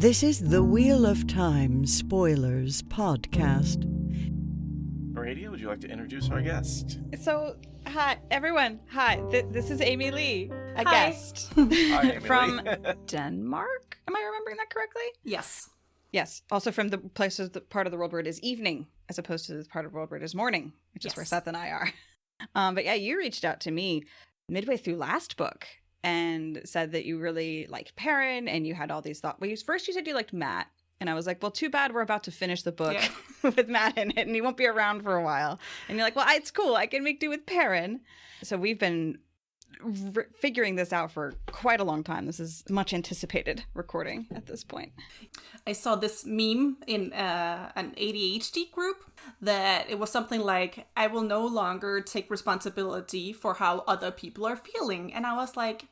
This is the Wheel of Time Spoilers podcast. Aradia, would you like to introduce our guest? So, hi, everyone. Hi, this is AmyLee, a guest Hi, AmyLee. from Denmark. Am I remembering that correctly? Yes. Yes. Also from the part of the world where it is evening, as opposed to the part of the world where it is morning, which is where Seth and I are. But yeah, you reached out to me midway through last book and said that you really liked Perrin and you had all these thoughts. Well, first you said you liked Matt. And I was like, well, too bad we're about to finish the book with Matt in it and he won't be around for a while. And you're like, well, it's cool. I can make do with Perrin. So we've been figuring this out for quite a long time. This is much anticipated recording at this point. I saw this meme in an ADHD group that it was something like, I will no longer take responsibility for how other people are feeling. And I was like,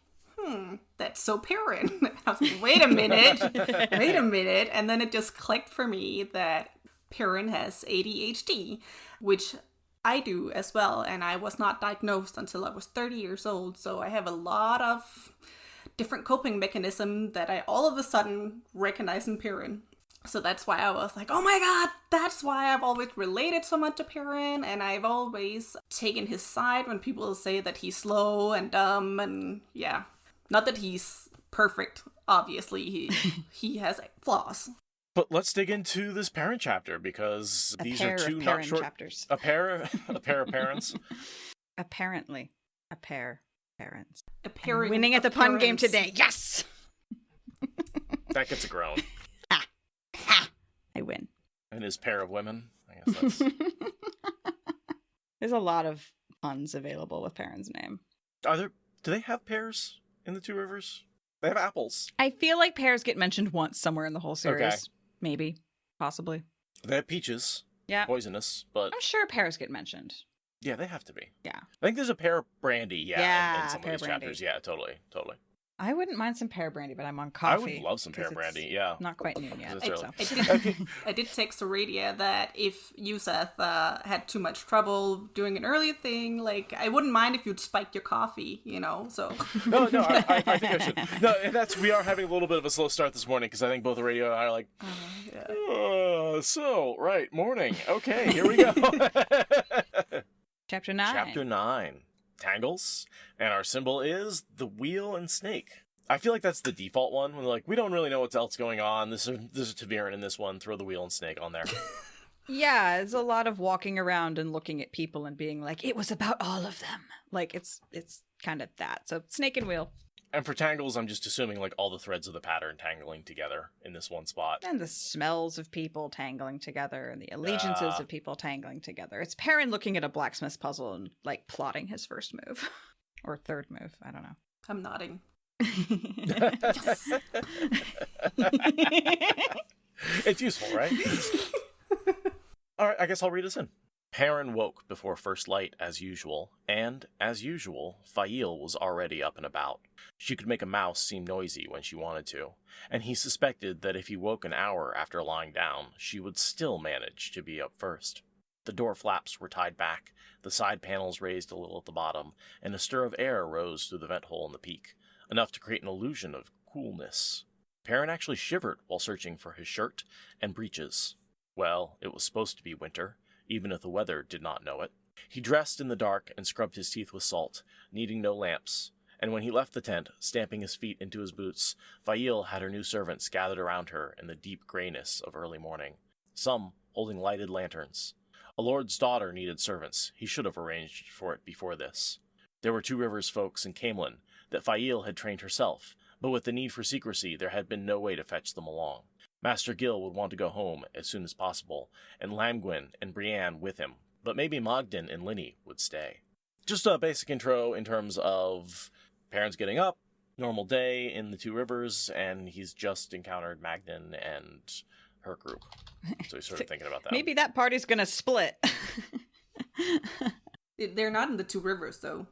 that's so Perrin. I was like, wait a minute. And then it just clicked for me that Perrin has ADHD, which I do as well. And I was not diagnosed until I was 30 years old. So I have a lot of different coping mechanisms that I all of a sudden recognize in Perrin. So that's why I was like, oh my god, that's why I've always related so much to Perrin, and I've always taken his side when people say that he's slow and dumb, and yeah. Not that he's perfect, obviously. He has flaws. But let's dig into this Perrin chapter, because these are two not short chapters. A pair of parents. Apparently, a pair parents. A pairing Winning at the pun game today. Yes. That gets a groan. I win. And his pair of women. I guess that's... There's a lot of puns available with Perrin's name. Do they have pears in the Two Rivers? They have apples. I feel like pears get mentioned once somewhere in the whole series. Okay. Maybe. Possibly. They have peaches. Yeah. Poisonous, but... I'm sure pears get mentioned. Yeah, they have to be. Yeah. I think there's a pear of brandy, in some of pear these brandy. chapters. Yeah, totally. I wouldn't mind some pear brandy, but I'm on coffee. I would love some pear brandy, yeah. Not quite noon yet. I did text Aradia that if you, Seth, had too much trouble doing an early thing, like, I wouldn't mind if you'd spike your coffee, so. No, I think I should. No, we are having a little bit of a slow start this morning, because I think both Aradia and I are like, morning. Okay, here we go. Chapter 9. Chapter 9. Tangles, and our symbol is the wheel and snake. I feel like that's the default one. When like, we don't really know what else going on. This is Taviran in this one. Throw the wheel and snake on there. Yeah, it's a lot of walking around and looking at people and being like, it was about all of them. Like, it's kind of that. So, snake and wheel. And for Tangles, I'm just assuming like all the threads of the pattern tangling together in this one spot. And the smells of people tangling together and the allegiances of people tangling together. It's Perrin looking at a blacksmith's puzzle and like plotting his first move. Or third move. I don't know. I'm nodding. Yes. It's useful, right? All right, I guess I'll read us in. Perrin woke before first light as usual, and, as usual, Fail was already up and about. She could make a mouse seem noisy when she wanted to, and he suspected that if he woke an hour after lying down, she would still manage to be up first. The door flaps were tied back, the side panels raised a little at the bottom, and a stir of air rose through the vent hole in the peak, enough to create an illusion of coolness. Perrin actually shivered while searching for his shirt and breeches. Well, it was supposed to be winter, even if the weather did not know it. He dressed in the dark and scrubbed his teeth with salt, needing no lamps, and when he left the tent, stamping his feet into his boots, Fail had her new servants gathered around her in the deep grayness of early morning, some holding lighted lanterns. A lord's daughter needed servants. He should have arranged for it before this. There were Two Rivers folks in Camelin that Fail had trained herself, but with the need for secrecy, there had been no way to fetch them along. Master Gil would want to go home as soon as possible, and Lamgwin and Brienne with him, but maybe Mogden and Linny would stay. Just a basic intro in terms of Perrin's getting up, normal day in the Two Rivers, and he's just encountered Magden and her group. So he's sort of thinking about that. Maybe that party's gonna split. They're not in the Two Rivers, though.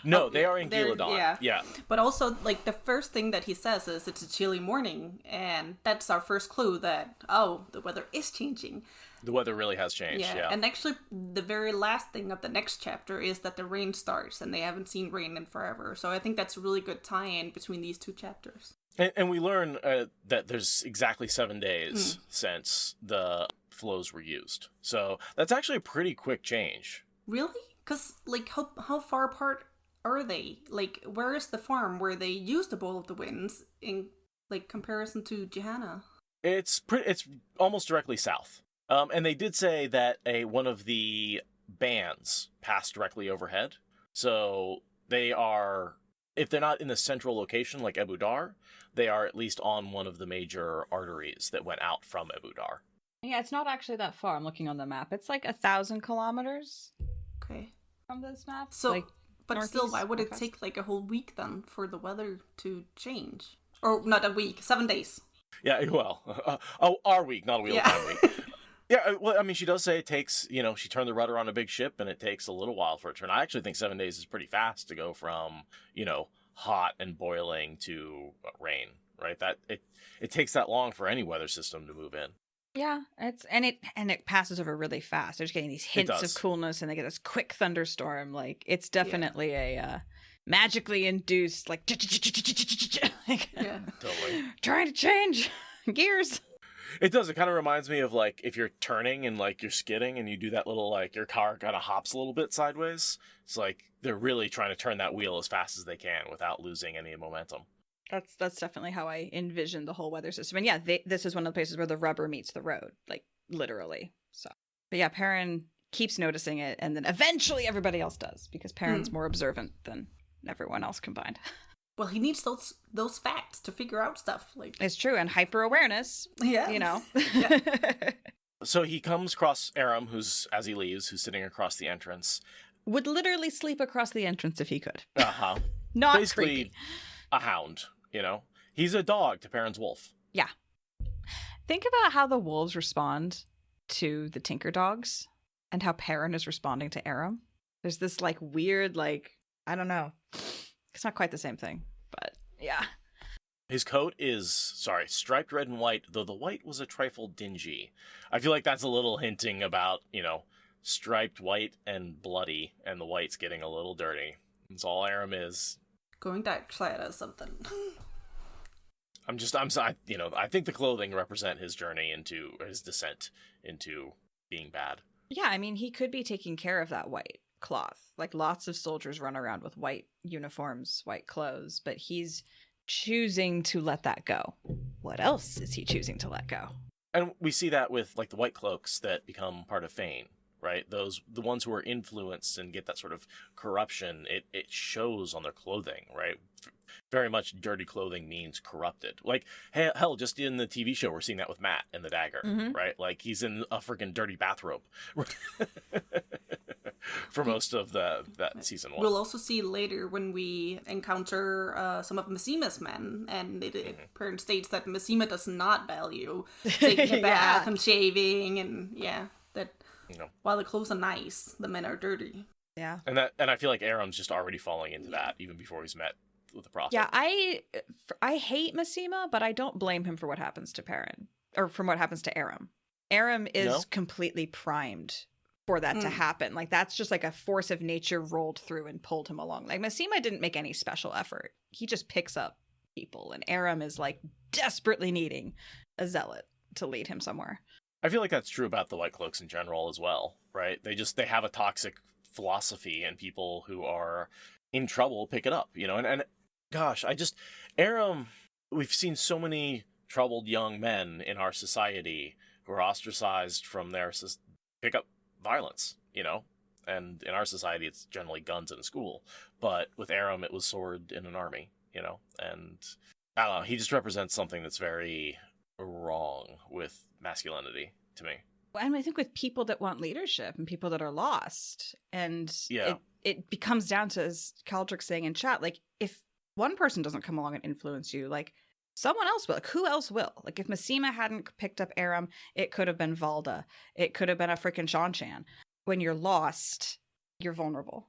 No, they are in Ghealdan. Yeah. But also, like, the first thing that he says is it's a chilly morning, and that's our first clue that, the weather is changing. The weather really has changed, yeah. And actually, the very last thing of the next chapter is that the rain starts, and they haven't seen rain in forever. So I think that's a really good tie-in between these two chapters. And we learn that there's exactly 7 days since the flows were used. So that's actually a pretty quick change. Really? Because, like, how far apart are they? Like, where is the farm where they used the Bowl of the Winds in, like, comparison to Johanna? It's almost directly south. And they did say that one of the bands passed directly overhead. So they are, if they're not in the central location like Ebu Dar, they are at least on one of the major arteries that went out from Ebu Dar. Yeah, it's not actually that far. I'm looking on the map. It's like 1,000 kilometers Okay. from this map. So, like, but still, northeast, why would it northwest. take like a whole week then for the weather to change? Or not a week, 7 days. Yeah, well, our week, not a wheel-time week. Yeah, well, I mean, she does say it takes, she turned the rudder on a big ship, and it takes a little while for it to turn. I actually think 7 days is pretty fast to go from, hot and boiling to rain, right? That it takes that long for any weather system to move in. Yeah, it passes over really fast. They're just getting these hints of coolness, and they get this quick thunderstorm. Like, it's definitely a magically induced, like, Totally trying to change gears. It does. It kind of reminds me of, like, if you're turning and, like, you're skidding and you do that little, like, your car kind of hops a little bit sideways. It's like they're really trying to turn that wheel as fast as they can without losing any momentum. That's definitely how I envision the whole weather system. And yeah, this is one of the places where the rubber meets the road, like, literally. So, but yeah, Perrin keeps noticing it, and then eventually everybody else does, because Perrin's more observant than everyone else combined. Well, he needs those facts to figure out stuff. Like, It's true, and hyper awareness. Yeah. Yeah. So he comes across Aram, who's, as he leaves, who's sitting across the entrance. Would literally sleep across the entrance if he could. Uh-huh. Not Basically, creepy. a hound, He's a dog to Perrin's wolf. Yeah. Think about how the wolves respond to the Tinker dogs and how Perrin is responding to Aram. There's this, like, weird, like, I don't know. It's not quite the same thing, but yeah. His coat is, striped red and white, though the white was a trifle dingy. I feel like that's a little hinting about, striped white and bloody, and the white's getting a little dirty. That's all Aram is. going dark side or something. I think the clothing represent his journey into his descent into being bad. Yeah, I mean, he could be taking care of that white cloth. Like, lots of soldiers run around with white uniforms, white clothes, but he's choosing to let that go. What else is he choosing to let go? And we see that with, like, the white cloaks that become part of Fane, right? The ones who are influenced and get that sort of corruption, it shows on their clothing, right? Very much dirty clothing means corrupted. Like, hell, just in the TV show, we're seeing that with Matt and the dagger, right? Like, he's in a freaking dirty bathrobe for most of that season 1. We'll also see later when we encounter some of Massima's men, and Perrin states that Massima does not value taking a bath and shaving, and that while the clothes are nice, the men are dirty. Yeah. And I feel like Aram's just already falling into that even before he's met with the prophet. Yeah, I hate Massima, but I don't blame him for what happens to Perrin, or from what happens to Aram. Aram is completely primed for that to happen. Like, that's just like a force of nature rolled through and pulled him along. Like, Massima didn't make any special effort. He just picks up people, and Aram is, like, desperately needing a zealot to lead him somewhere. I feel like that's true about the White Cloaks in general as well, right? They have a toxic philosophy, and people who are in trouble pick it up, and gosh, Aram, we've seen so many troubled young men in our society who are ostracized from their pick up violence, and in our society it's generally guns in a school, but with Aram it was sword in an army, and I don't know, he just represents something that's very wrong with masculinity to me. And I think with people that want leadership and people that are lost, and Yeah. it becomes down to, as Caldrick's saying in chat, like, if one person doesn't come along and influence you, like, someone else will. Like, who else will? Like, if Massima hadn't picked up Aram, it could have been Valda. It could have been a freaking Shanshan. When you're lost, you're vulnerable.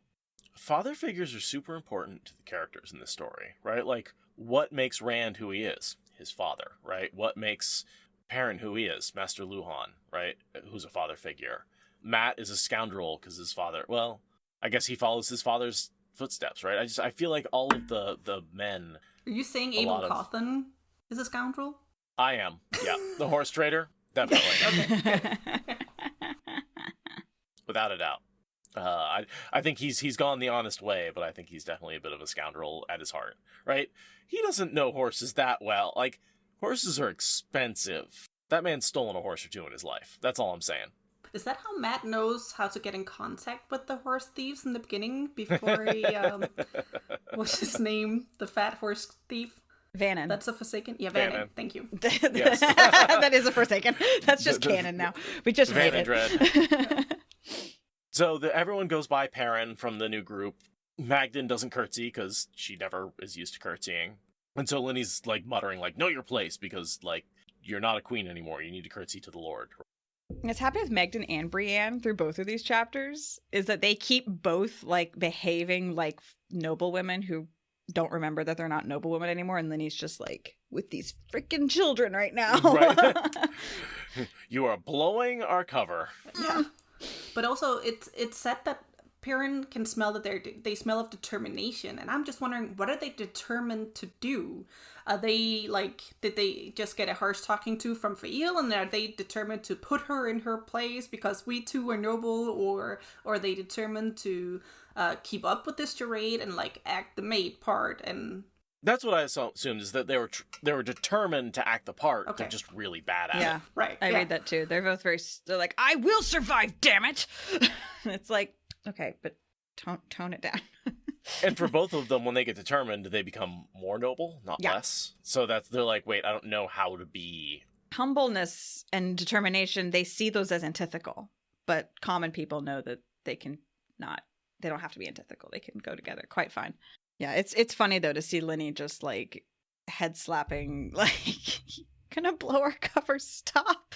Father figures are super important to the characters in this story, right? Like, what makes Rand who he is? His father, right? What makes Perrin who he is? Master Luhan, right? Who's a father figure. Matt is a scoundrel because his father, well, I guess he follows his father's footsteps, right? I feel like all of the men. Are you saying Abel Cawthon is a scoundrel? I am. Yeah. The horse trader? Definitely. Okay. Without a doubt. I think he's gone the honest way, but I think he's definitely a bit of a scoundrel at his heart, right? He doesn't know horses that well. Like, horses are expensive. That man's stolen a horse or two in his life. That's all I'm saying. Is that how Matt knows how to get in contact with the horse thieves in the beginning before he, what's his name? The fat horse thief? Vannon. That's a Forsaken? Yeah, Vannon. Thank you. Yes. That is a Forsaken. That's just canon now. We just made Vannon it. Dread. So everyone goes by Perrin from the new group. Magdan doesn't curtsy because she never is used to curtsying. And so Linny's like muttering like, know your place because like you're not a queen anymore. You need to curtsy to the Lord. What's happened with Magdan and Brienne through both of these chapters is that they keep both like behaving like noble women who don't remember that they're not noble women anymore, and Linny's just like, with these freaking children right now. Right. You are blowing our cover. Yeah. But also, it's said that Perrin can smell that they smell of determination, and I'm just wondering, what are they determined to do? Are they like, did they just get a harsh talking to from Fael, and are they determined to put her in her place because we too are noble, or are they determined to keep up with this charade and like act the maid part? And that's what I assumed, is that they were determined to act the part. Okay. They're just really bad at Yeah, it. right, I read that too. They're both they're like, I will survive, damn it. It's like, okay, but tone it down. And for both of them, when they get determined, they become more noble, not less. So they're like, wait, I don't know how to be. Humbleness and determination, they see those as antithetical, but common people know that they don't have to be antithetical. They can go together quite fine. Yeah, it's funny though to see Linny just like head slapping, like, gonna blow our cover, stop.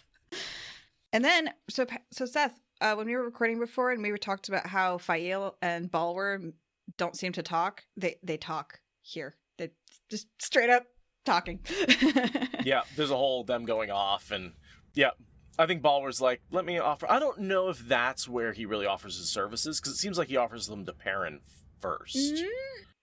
And then so Seth, when we were recording before and we were talked about how Fael and Balwer don't seem to talk, they talk here. They just straight up talking. Yeah, there's a whole them going off, and yeah, I think Balwer's like, let me offer. I don't know if that's where he really offers his services, because it seems like he offers them to Perrin first.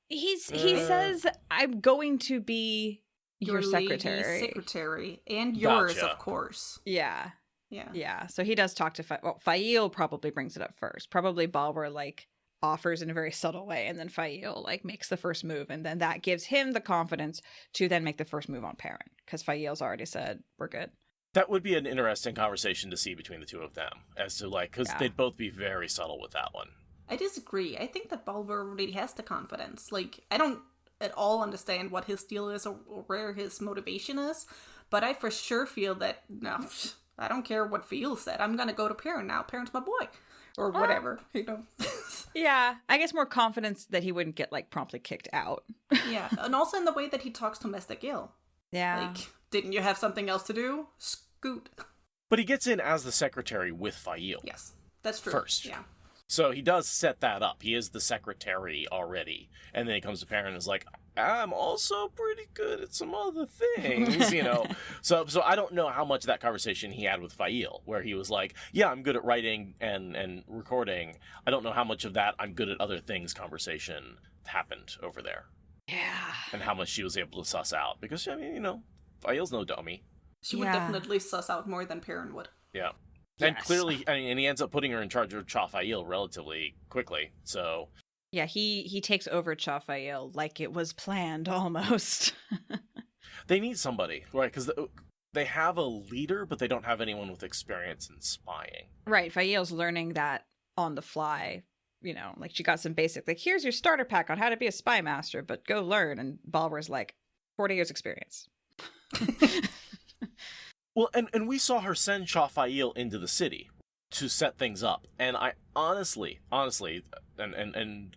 He says, I'm going to be your secretary. Secretary, and yours, Gotcha. of course. Yeah. Yeah. Yeah. So he does talk to Fael probably brings it up first. Probably Balwer like offers in a very subtle way, and then Fael like makes the first move, and then that gives him the confidence to then make the first move on Perrin, because Fael's already said we're good. That would be an interesting conversation to see between the two of them, as to like, because they'd both be very subtle with that one. I disagree. I think that Balwer really has the confidence. Like, I don't at all understand what his deal is or where his motivation is, but I for sure feel that, no, I don't care what Fael said. I'm gonna go to Perrin now. Perrin's my boy. Or whatever, you know. Yeah, I guess more confidence that he wouldn't get like promptly kicked out. Yeah, and also in the way that he talks to Master Gil. Yeah. Like, didn't you have something else to do? Scoot. But he gets in as the secretary with Fael. Yes, that's true. First. Yeah. So he does set that up. He is the secretary already. And then he comes to Perrin and is like, I'm also pretty good at some other things, you know. So I don't know how much of that conversation he had with Fael, where he was like, yeah, I'm good at writing and recording. I don't know how much of that I'm good at other things conversation happened over there. Yeah. And how much she was able to suss out. Because, I mean, you know, Fael's no dummy. She would definitely suss out more than Perrin would. Yeah. Yes. And clearly, I mean, and he ends up putting her in charge of Chafael relatively quickly, so... Yeah, he takes over Chafael like it was planned, almost. They need somebody, right? Because they have a leader, but they don't have anyone with experience in spying. Right, Fael's learning that on the fly. You know, like she got some basic, like, here's your starter pack on how to be a spy master, but go learn. And Balwer's like, 40 years experience. Well, and we saw her send Chafael into the city to set things up. And I honestly, and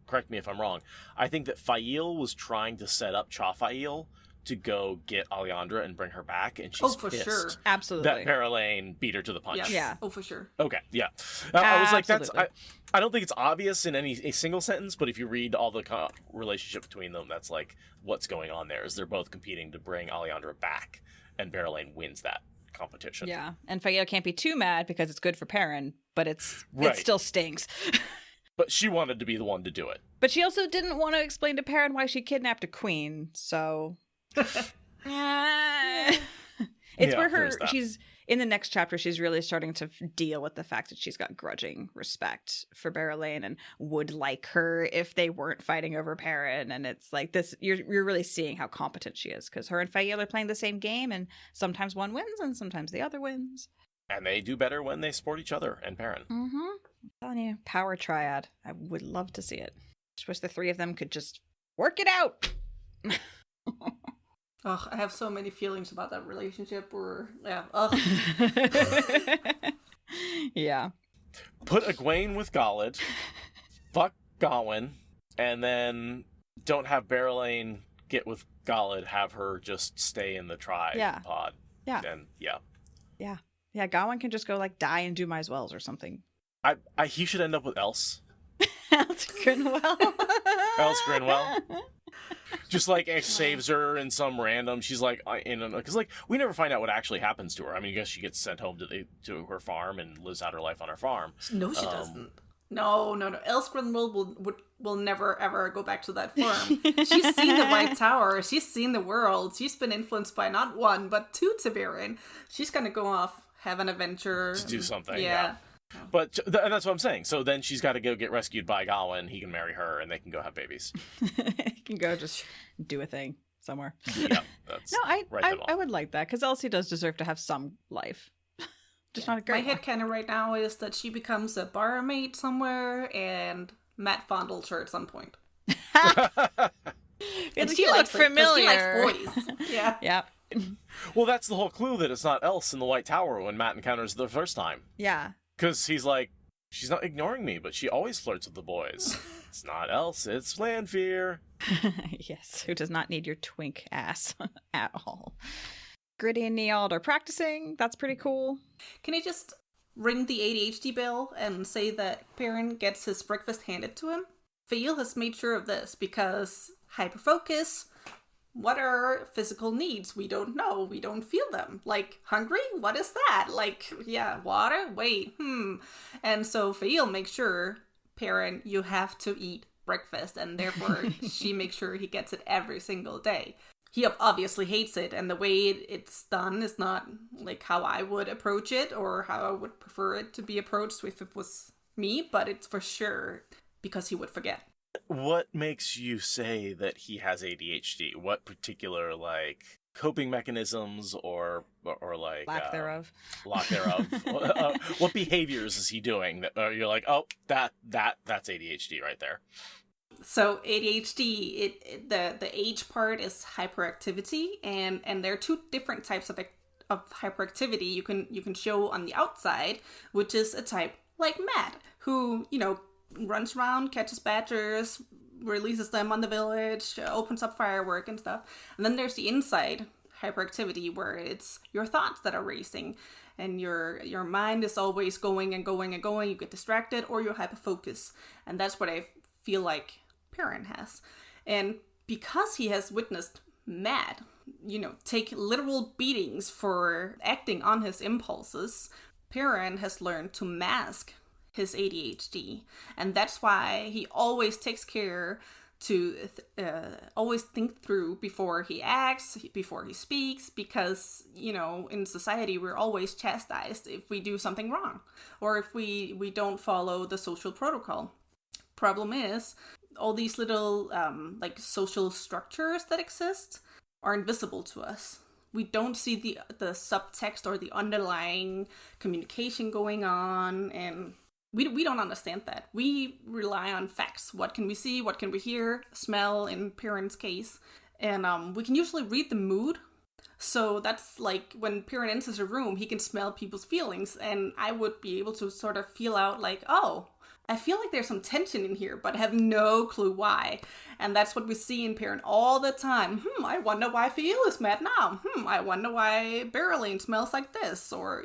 correct me if I'm wrong, I think that Fael was trying to set up Chafael to go get Alejandra and bring her back, and she's for pissed sure. Absolutely. that Perrin beat her to the punch. Yes. Yeah. Oh, for sure. Okay, yeah. I was like, Absolutely. I don't think it's obvious in a single sentence, but if you read all the relationship between them, that's like what's going on there, is they're both competing to bring Alejandra back, and Perrin wins that competition. Yeah, and Fael can't be too mad because it's good for Perrin, but it still stings. But she wanted to be the one to do it. But she also didn't want to explain to Perrin why she kidnapped a queen, so... It's Yeah, where there's that. she's in the next chapter. She's really starting to deal with the fact that she's got grudging respect for Berylane and would like her if they weren't fighting over Perrin. And it's like this, you're really seeing how competent she is, because her and Fael are playing the same game, and sometimes one wins and sometimes the other wins. And they do better when they support each other and Perrin. Mm-hmm. I'm telling you, power triad. I would love to see it. Just wish the three of them could just work it out. Ugh, I have so many feelings about that relationship. Ugh. Yeah. Put Egwene with Ghealdan, fuck Gawain, and then don't have Berylane get with Ghealdan, have her just stay in the tribe pod. Yeah. And yeah. Yeah, Gawain can just go like die and do my wells or something. He should end up with Else. Else Grinwell. Else Grinwell. Just like saves her in some random. She's like because like we never find out what actually happens to her. I mean, I guess she gets sent home to her farm and lives out her life on her farm. No, she doesn't. No. Else Grinwell will never ever go back to that farm. She's seen the White Tower. She's seen the world. She's been influenced by not one but two Tiberan. She's gonna go off, have an adventure, to do something. Yeah. But and that's what I'm saying. So then she's got to go get rescued by Gawain. He can marry her, and they can go have babies. He can go just do a thing somewhere. Yeah, that's I would like that, because Elsie does deserve to have some life. Just not a great My headcanon right now is that she becomes a barmaid somewhere, and Matt fondles her at some point. And she looks familiar. She likes boys. Yeah. Yeah. Well, that's the whole clue that it's not Else in the White Tower when Matt encounters her the first time. Yeah. Because he's like, she's not ignoring me, but she always flirts with the boys. It's not Else, it's Lanfear. Yes, who does not need your twink ass at all. Gritty and Niald are practicing. That's pretty cool. Can I just ring the ADHD bell and say that Perrin gets his breakfast handed to him? Fael has made sure of this because hyperfocus. What are physical needs? We don't know. We don't feel them. Like, hungry? What is that? Like, yeah, water? Wait, And so Fael makes sure, Perrin, you have to eat breakfast. And therefore, she makes sure he gets it every single day. He obviously hates it. And the way it's done is not, like, how I would approach it or how I would prefer it to be approached if it was me. But it's for sure because he would forget. What makes you say that he has ADHD? What particular, like, coping mechanisms or like... Lack thereof. What behaviors is he doing that you're like, oh, that's ADHD right there? So ADHD, the age part is hyperactivity, and there are two different types of hyperactivity you can show on the outside, which is a type like Matt, who, runs around, catches badgers, releases them on the village, opens up firework and stuff. And then there's the inside hyperactivity, where it's your thoughts that are racing and your mind is always going and going and going. You get distracted or you hyperfocus. And that's what I feel like Perrin has. And because he has witnessed Matt, take literal beatings for acting on his impulses, Perrin has learned to mask his ADHD, and that's why he always takes care to always think through before he acts, before he speaks, because in society we're always chastised if we do something wrong or if we don't follow the social protocol. Problem is, all these little like social structures that exist are invisible to us. We don't see the subtext or the underlying communication going on, and we don't understand that. We rely on facts. What can we see? What can we hear? Smell, in Perrin's case. And we can usually read the mood. So that's like when Perrin enters a room, he can smell people's feelings. And I would be able to sort of feel out like, oh, I feel like there's some tension in here, but I have no clue why. And that's what we see in Perrin all the time. I wonder why Fael is mad now. I wonder why Berylane smells like this, or,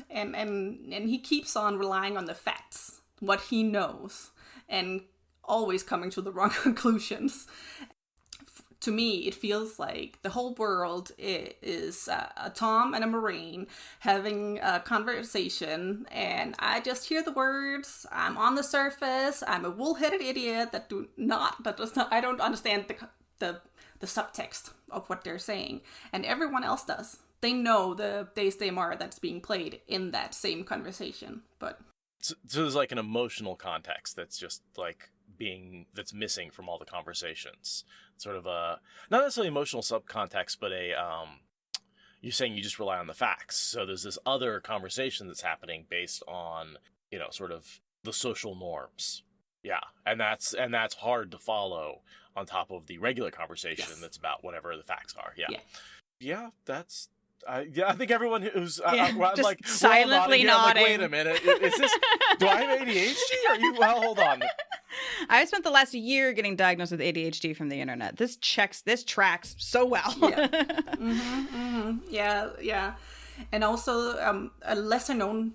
and he keeps on relying on the facts, what he knows, and always coming to the wrong conclusions. To me, it feels like the whole world is a Tom and a Marine having a conversation, and I just hear the words. I'm on the surface. I'm a wool-headed idiot I don't understand the the subtext of what they're saying, and everyone else does. They know the Days Daymar that's being played in that same conversation, but so there's like an emotional context that's just like that's missing from all the conversations. Sort of a not necessarily emotional subcontext, but a you're saying you just rely on the facts. So there's this other conversation that's happening based on, sort of the social norms. Yeah, and that's hard to follow on top of the regular conversation that's about whatever the facts are. Yeah, that's. I think everyone who's I'm just like silently nodding. I'm like, nodding. wait a minute, is this? Do I have ADHD? Are you? Well, hold on. I spent the last year getting diagnosed with ADHD from the internet. This tracks so well. Yeah. And also a lesser known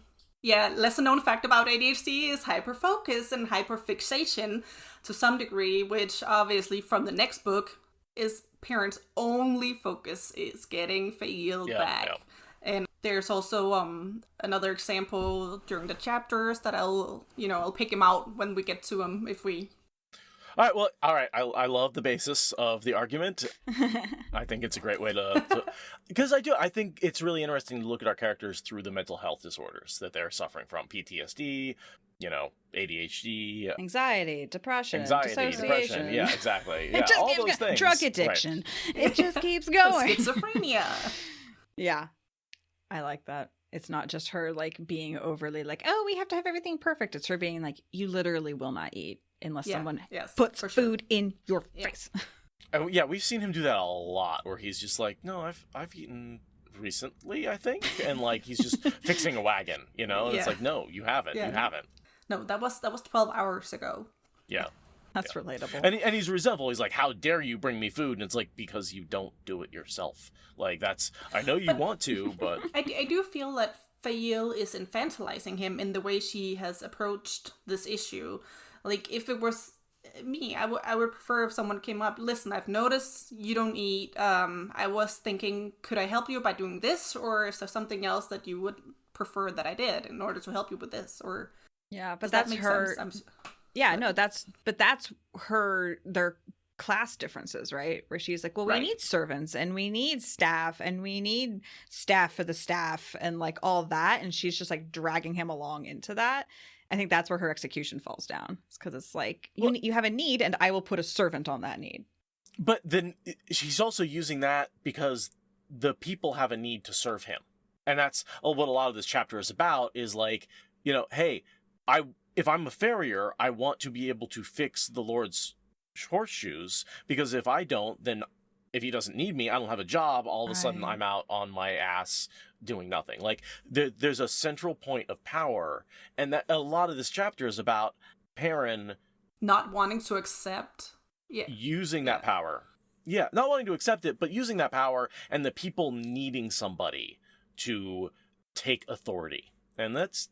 fact about ADHD is hyperfocus and hyperfixation to some degree, which obviously from the next book is Perrin's only focus is getting Fael back. Yeah. And there's also another example during the chapters that I'll pick him out when we get to him if we. All right. I love the basis of the argument. I think it's a great way to because I think it's really interesting to look at our characters through the mental health disorders that they're suffering from: PTSD, ADHD, anxiety, depression, depression. Yeah, exactly. Yeah, all those things. Drug addiction. Right. It just keeps going. Schizophrenia. Yeah, I like that. It's not just her like being overly like, oh, we have to have everything perfect. It's her being like, you literally will not eat unless someone puts food in your face. And yeah, we've seen him do that a lot, where he's just like, no, I've eaten recently, I think, and like he's just fixing a wagon, and it's like, no, you haven't. You haven't. No, that was 12 hours ago. Yeah. That's relatable. And he's resentful. He's like, how dare you bring me food? And it's like, because you don't do it yourself. Like, I know you want to, but... I do feel that Fael is infantilizing him in the way she has approached this issue. Like, if it was me, I would prefer if someone came up, listen, I've noticed you don't eat. I was thinking, could I help you by doing this? Or is there something else that you would prefer that I did in order to help you with this? Or... Yeah, but that's her... Yeah, no, that's their class differences, right? Where she's like, well, we need servants and we need staff and we need staff for the staff and like all that. And she's just like dragging him along into that. I think that's where her execution falls down. It's because it's like, you have a need and I will put a servant on that need. But then she's also using that because the people have a need to serve him. And that's what a lot of this chapter is about, is like, hey, if I'm a farrier, I want to be able to fix the Lord's horseshoes, because if I don't, then if he doesn't need me, I don't have a job. All of a sudden, I'm out on my ass doing nothing. Like, there's a central point of power, and that a lot of this chapter is about Perrin not wanting to accept, using that power. Yeah, not wanting to accept it, but using that power, and the people needing somebody to take authority. And that's,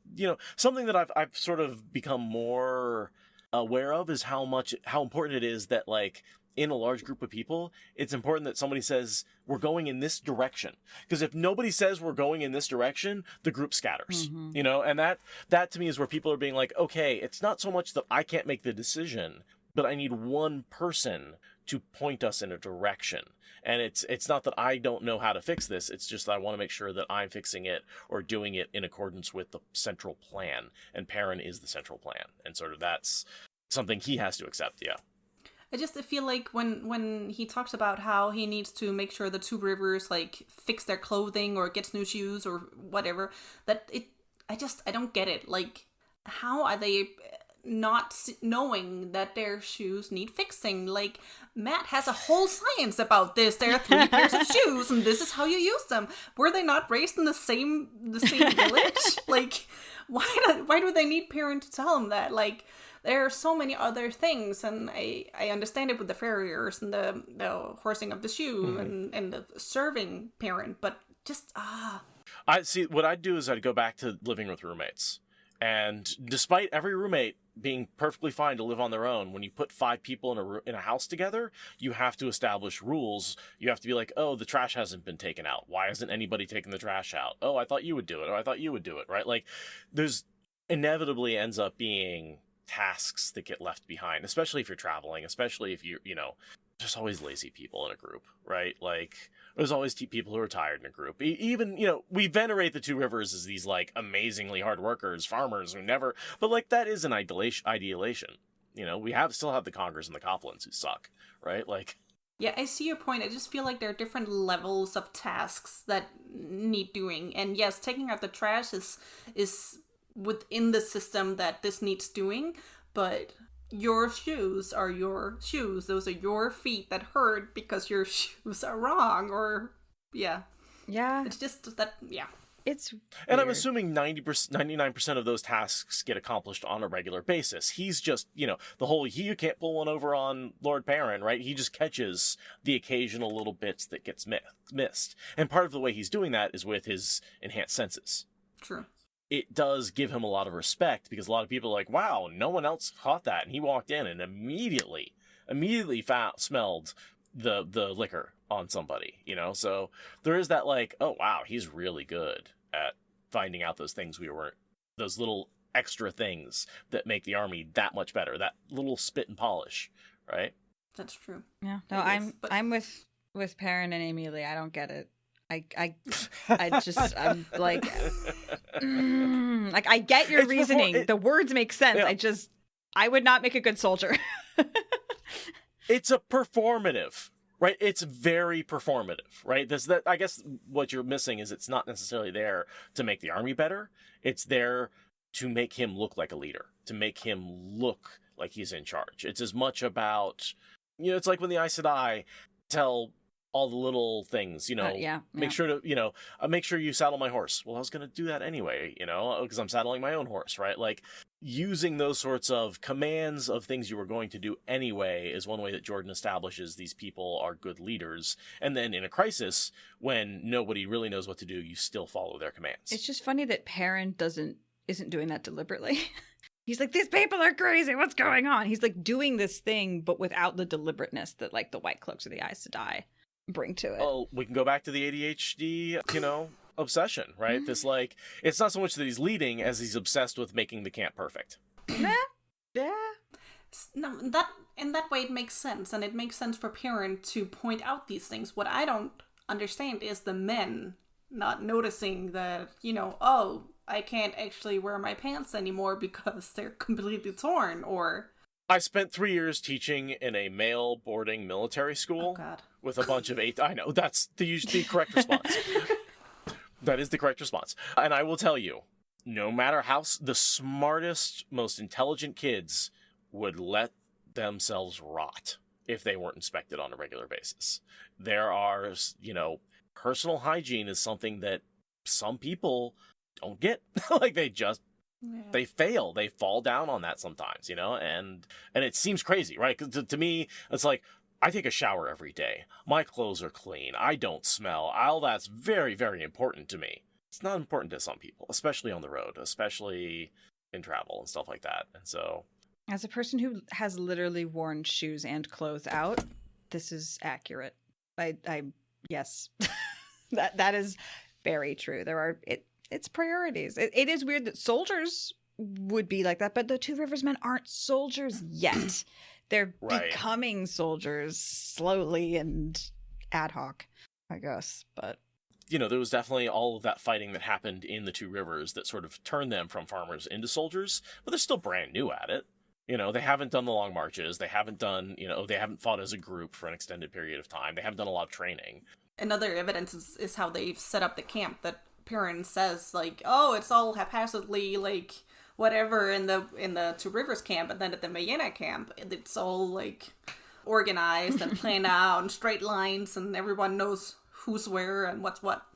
something that I've sort of become more aware of, is how important it is that, like, in a large group of people, it's important that somebody says, we're going in this direction. Because if nobody says we're going in this direction, the group scatters, and that to me is where people are being like, okay, it's not so much that I can't make the decision, but I need one person to point us in a direction. And it's not that I don't know how to fix this. It's just that I want to make sure that I'm fixing it or doing it in accordance with the central plan. And Perrin is the central plan. And sort of that's something he has to accept, yeah. I feel like when he talks about how he needs to make sure the Two Rivers, like, fix their clothing or gets new shoes or whatever, I don't get it. Like, how are they not knowing that their shoes need fixing? Like, Matt has a whole science about this. There are 3 pairs of shoes and this is how you use them. Were they not raised in the same village? Like, why do they need Perrin to tell them that? Like, there are so many other things, and I understand it with the farriers and the horsing of the shoe and the serving Perrin, but just I see. What I'd do is I'd go back to living with roommates. And despite every roommate being perfectly fine to live on their own, when you put 5 people in a house together, you have to establish rules. You have to be like, oh, the trash hasn't been taken out. Why isn't anybody taking the trash out? Oh, I thought you would do it. Or I thought you would do it, right? Like, there's inevitably ends up being tasks that get left behind, especially if you're traveling, especially if there's always lazy people in a group, right? Like, there's always people who are tired in a group. Even, we venerate the Two Rivers as these, like, amazingly hard workers, farmers who never... But, like, that is an ideation. We still have the Congers and the Coplans who suck, right? Like... Yeah, I see your point. I just feel like there are different levels of tasks that need doing. And yes, taking out the trash is within the system that this needs doing, but... Your shoes are your shoes. Those are your feet that hurt because your shoes are wrong, or yeah. Yeah. It's just that, yeah. It's And weird. I'm assuming 99% of those tasks get accomplished on a regular basis. He's just, the whole, you can't pull one over on Lord Perrin, right? He just catches the occasional little bits that gets missed. And part of the way he's doing that is with his enhanced senses. True. It does give him a lot of respect because a lot of people are like, wow, no one else caught that. And he walked in and immediately smelled the liquor on somebody, So there is that like, oh, wow, he's really good at finding out those things those little extra things that make the army that much better, that little spit and polish, right? That's true. Yeah. No, I'm with Perrin and AmyLee. I don't get it. I'm like, like I get your reasoning. The words make sense. Yeah. I would not make a good soldier. It's a performative, right? It's very performative, right? I guess what you're missing is it's not necessarily there to make the army better. It's there to make him look like a leader, to make him look like he's in charge. It's as much about, it's like when the Aes Sedai tell all the little things, make sure to, make sure you saddle my horse. Well, I was going to do that anyway, because I'm saddling my own horse, right? Like, using those sorts of commands of things you were going to do anyway is one way that Jordan establishes these people are good leaders. And then in a crisis, when nobody really knows what to do, you still follow their commands. It's just funny that Perrin isn't doing that deliberately. He's like, these people are crazy. What's going on? He's like doing this thing, but without the deliberateness that like the White Cloaks or the Aes Sedai bring to it. Oh, we can go back to the ADHD, obsession, right? This like, it's not so much that he's leading as he's obsessed with making the camp perfect. Yeah. No, in that way it makes sense, and it makes sense for Perrin to point out these things. What I don't understand is the men not noticing that, oh, I can't actually wear my pants anymore because they're completely torn, or... I spent 3 years teaching in a male boarding military school with a bunch of I know, that's the correct response. That is the correct response. And I will tell you, no matter how the smartest, most intelligent kids would let themselves rot if they weren't inspected on a regular basis. There are, personal hygiene is something that some people don't get. Like, they fail. They fall down on that sometimes, and it seems crazy, right? 'Cause to me, it's like, I take a shower every day. My clothes are clean. I don't smell. All that's very, very important to me. It's not important to some people, especially on the road, especially in travel and stuff like that. And so... As a person who has literally worn shoes and clothes out, this is accurate. Yes, that is very true. It's priorities. It is weird that soldiers would be like that, but the Two Rivers men aren't soldiers yet. They're becoming soldiers slowly and ad hoc, I guess. But there was definitely all of that fighting that happened in the Two Rivers that sort of turned them from farmers into soldiers, but they're still brand new at it. They haven't done the long marches. They haven't done, they haven't fought as a group for an extended period of time. They haven't done a lot of training. Another evidence is how they've set up the camp, that Perrin says, like, oh, it's all haphazardly, like, whatever in the Two Rivers camp, and then at the Mayena camp, it's all, like, organized and planned out and straight lines, and everyone knows who's where and what's what.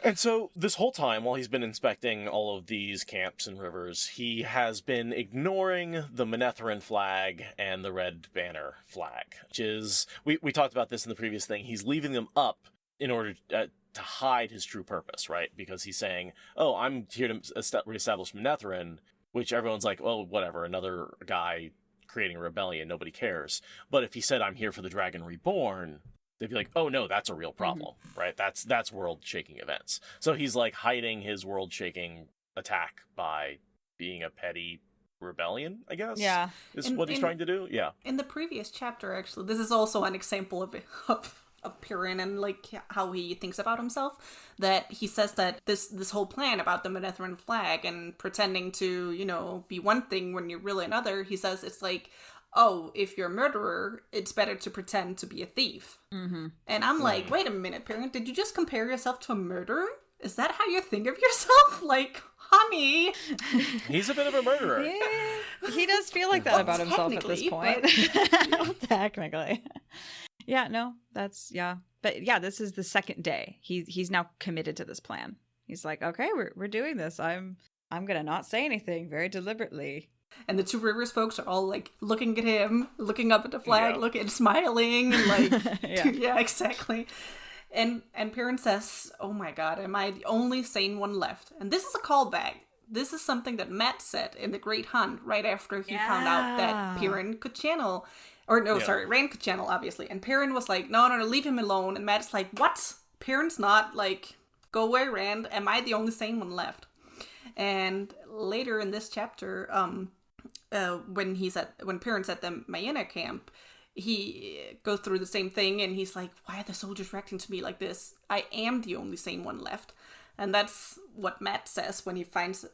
And so this whole time, while he's been inspecting all of these camps and rivers, he has been ignoring the Manetheren flag and the Red Banner flag, which is, we talked about this in the previous thing, he's leaving them up in order to hide his true purpose, right? Because he's saying, oh, I'm here to reestablish Manetheren, which everyone's like, oh, whatever, another guy creating a rebellion, nobody cares. But if he said, I'm here for the Dragon Reborn, they'd be like, oh no, that's a real problem, right? That's world-shaking events. So he's like hiding his world-shaking attack by being a petty rebellion, I guess. Yeah. Is what he's trying to do. Yeah. In the previous chapter, actually, this is also an example of Perrin and like how he thinks about himself. That he says that this whole plan about the Manetheren flag and pretending to, you know, be one thing when you're really another. He says it's like, oh, if you're a murderer, it's better to pretend to be a thief. Mm-hmm. And I'm like, wait a minute, Perrin, did you just compare yourself to a murderer? Is that how you think of yourself? Like, honey. He's a bit of a murderer. Yeah, he does feel like that about himself at this point. But... Technically. Yeah, no, that's, yeah. But yeah, this is the second day. He's now committed to this plan. He's like, okay, we're doing this. I'm going to not say anything very deliberately. And the Two Rivers folks are all like looking at him, looking up at the flag, smiling, and like, yeah, exactly. And Perrin says, oh my god, am I the only sane one left? And this is a callback. This is something that Matt said in The Great Hunt right after he found out that Perrin could channel. Or no, sorry, Rand could channel, obviously. And Perrin was like, no, leave him alone. And Matt's like, what? Perrin's not, like, go away, Rand. Am I the only sane one left? And later in this chapter, when Perrin's at the Maena camp, he goes through the same thing, and he's like, why are the soldiers reacting to me like this? I am the only sane one left. And that's what Matt says when he finds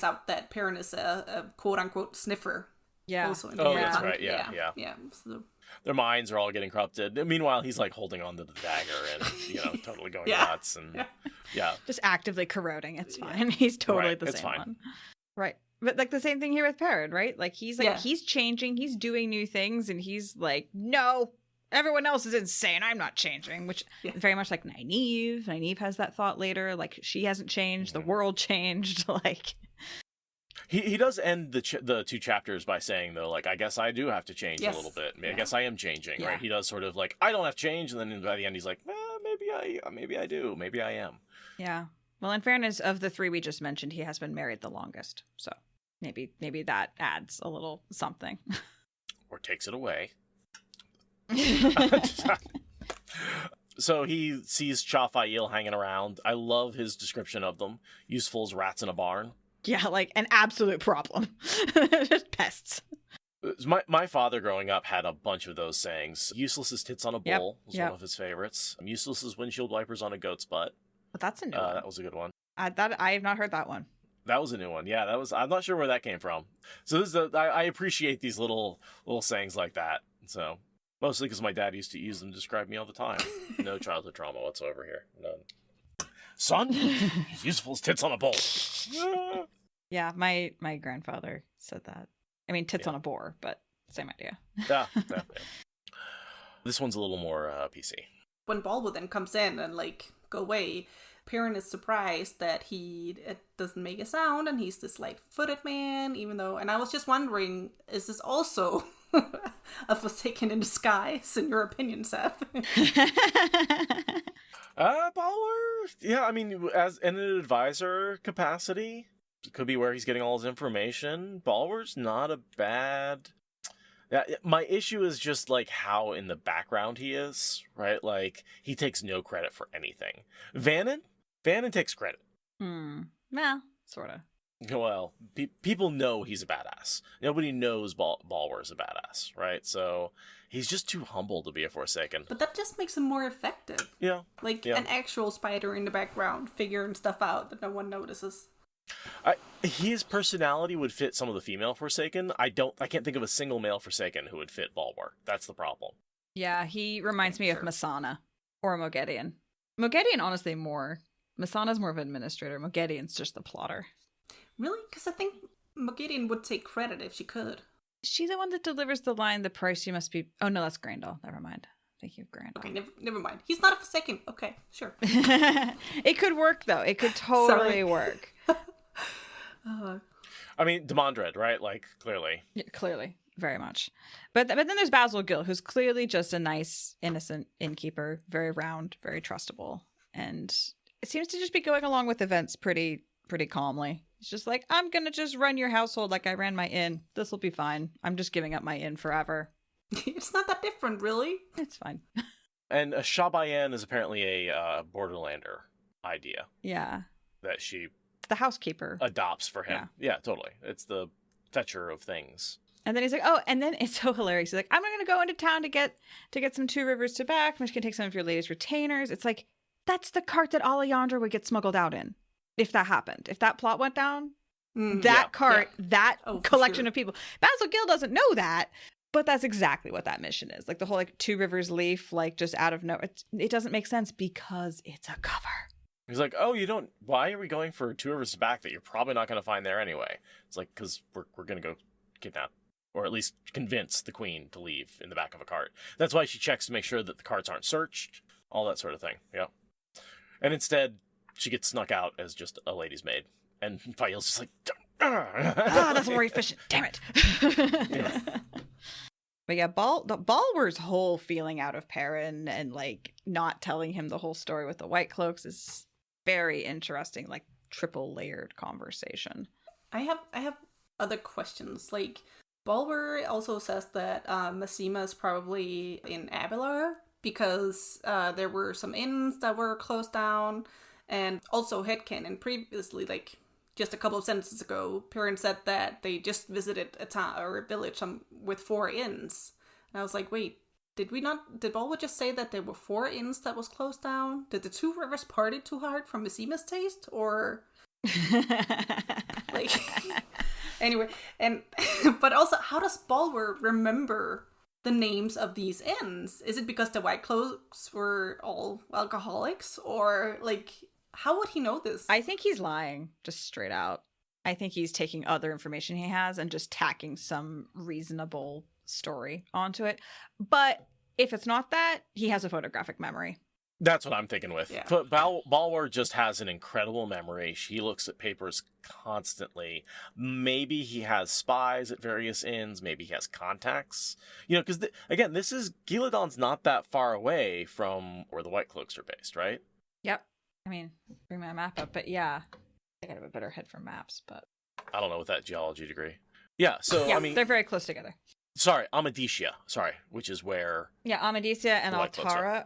out that Perrin is a quote-unquote sniffer. Yeah. Also in that's right. Yeah. So. Their minds are all getting corrupted. Meanwhile, he's like holding on to the dagger and, you know, totally going nuts. And just actively corroding. It's fine. He's totally the same one. Right. But like the same thing here with Perrin, right? Like he's changing, he's doing new things, and he's like, no, everyone else is insane. I'm not changing, which is very much like Nynaeve. Nynaeve has that thought later, like she hasn't changed, the world changed. Like he does end the two chapters by saying though, like, I guess I do have to change a little bit. I guess I am changing, right? He does sort of like, I don't have to change, and then by the end he's like, maybe I do, maybe I am. Yeah. Well, in fairness, of the three we just mentioned, he has been married the longest, so. Maybe that adds a little something. Or takes it away. So he sees Shafail hanging around. I love his description of them. Useful as rats in a barn. Yeah, like an absolute problem. Just pests. My father growing up had a bunch of those sayings. Useless as tits on a bull was one of his favorites. Useless as windshield wipers on a goat's butt. But that's a new one. That was a good one. I have not heard that one. That was a new one. Yeah, I'm not sure where that came from. So I appreciate these little sayings like that. So mostly because my dad used to use them to describe me all the time. No childhood trauma whatsoever here. None. Son, he's useful as tits on a bull. Yeah, my grandfather said that. I mean, tits on a boar, but same idea. Yeah. This one's a little more PC. When Balwood then comes in and like, go away, Perrin is surprised that it doesn't make a sound, and he's this light-footed man, even though... And I was just wondering, is this also a Forsaken in disguise, in your opinion, Seth? Balwer? Yeah, I mean, as in an advisor capacity, it could be where he's getting all his information. Balwer's not a bad... My issue is just, like, how in the background he is, right? Like, he takes no credit for anything. Vannon takes credit. Well, sort of. Well, people know he's a badass. Nobody knows Balwer's a badass, right? So he's just too humble to be a Forsaken. But that just makes him more effective. Yeah. An actual spider in the background figuring stuff out that no one notices. His personality would fit some of the female Forsaken. I can't think of a single male Forsaken who would fit Balwer. That's the problem. Yeah, he reminds me of Masana or Moghedien. Moghedien, honestly, more. Masana's more of an administrator. Moghedien's just the plotter. Really? Because I think Moghedien would take credit if she could. Is she the one that delivers the line, the price you must be... Oh, no, that's Grandal. Never mind. Thank you, Grandal. Okay, never mind. He's not a Forsaken. Okay, sure. It could work, though. It could totally work. I mean, Demandred, right? Like, clearly. Yeah, clearly. Very much. But then there's Basil Gill, who's clearly just a nice, innocent innkeeper. Very round, very trustable. And it seems to just be going along with events pretty calmly. It's just like, I'm going to just run your household like I ran my inn. This will be fine. I'm just giving up my inn forever. It's not that different, really. It's fine. And Shabayan is apparently a Borderlander idea. Yeah. That she... The housekeeper. Adopts for him. Yeah, totally. It's the fetcher of things. And then he's like, oh, and then it's so hilarious. He's like, I'm going to go into town to get some Two Rivers tobacco. I'm just going to take some of your latest retainers. It's like, that's the cart that Alejandra would get smuggled out in. If that happened. If that plot went down, cart, that collection of people. Basil Gill doesn't know that, but that's exactly what that mission is. Like the whole like Two Rivers leaf, like just out of nowhere. It doesn't make sense because it's a cover. He's like, oh, why are we going for Two Rivers tobacco that you're probably not going to find there anyway? It's like, because we're going to go kidnap, or at least convince the queen to leave in the back of a cart. That's why she checks to make sure that the carts aren't searched, all that sort of thing. Yeah. And instead, she gets snuck out as just a lady's maid. And Fael's just like, that's more efficient. Damn it. Yeah. But yeah, Balwer's whole feeling out of Perrin and like not telling him the whole story with the White Cloaks is very interesting, like triple layered conversation. I have other questions. Like Balwer also says that Massima is probably in Abelard because there were some inns that were closed down, and also headcanon previously, like just a couple of sentences ago, Perrin said that they just visited a town or a village with 4 inns. And I was like, wait, did Balwer just say that there were 4 inns that was closed down? Did the Two Rivers party too hard for Massima's taste? Or like anyway, and but also how does Balwer remember the names of these inns? Is it because the White Cloaks were all alcoholics, or like how would he know this? I think he's lying, just straight out. I think he's taking other information he has and just tacking some reasonable story onto it. But if it's not that, he has a photographic memory. That's what I'm thinking with. Yeah. But Balwer just has an incredible memory. He looks at papers constantly. Maybe he has spies at various inns. Maybe he has contacts. Because, again, Ghealdan's not that far away from where the White Cloaks are based, right? Yep. I mean, bring my map up, but yeah. I gotta have a better head for maps, but... I don't know with that geology degree. Yeah, so, yeah, I mean... they're very close together. Sorry, Amadisia. Which is where... Yeah, Amadisia and Altara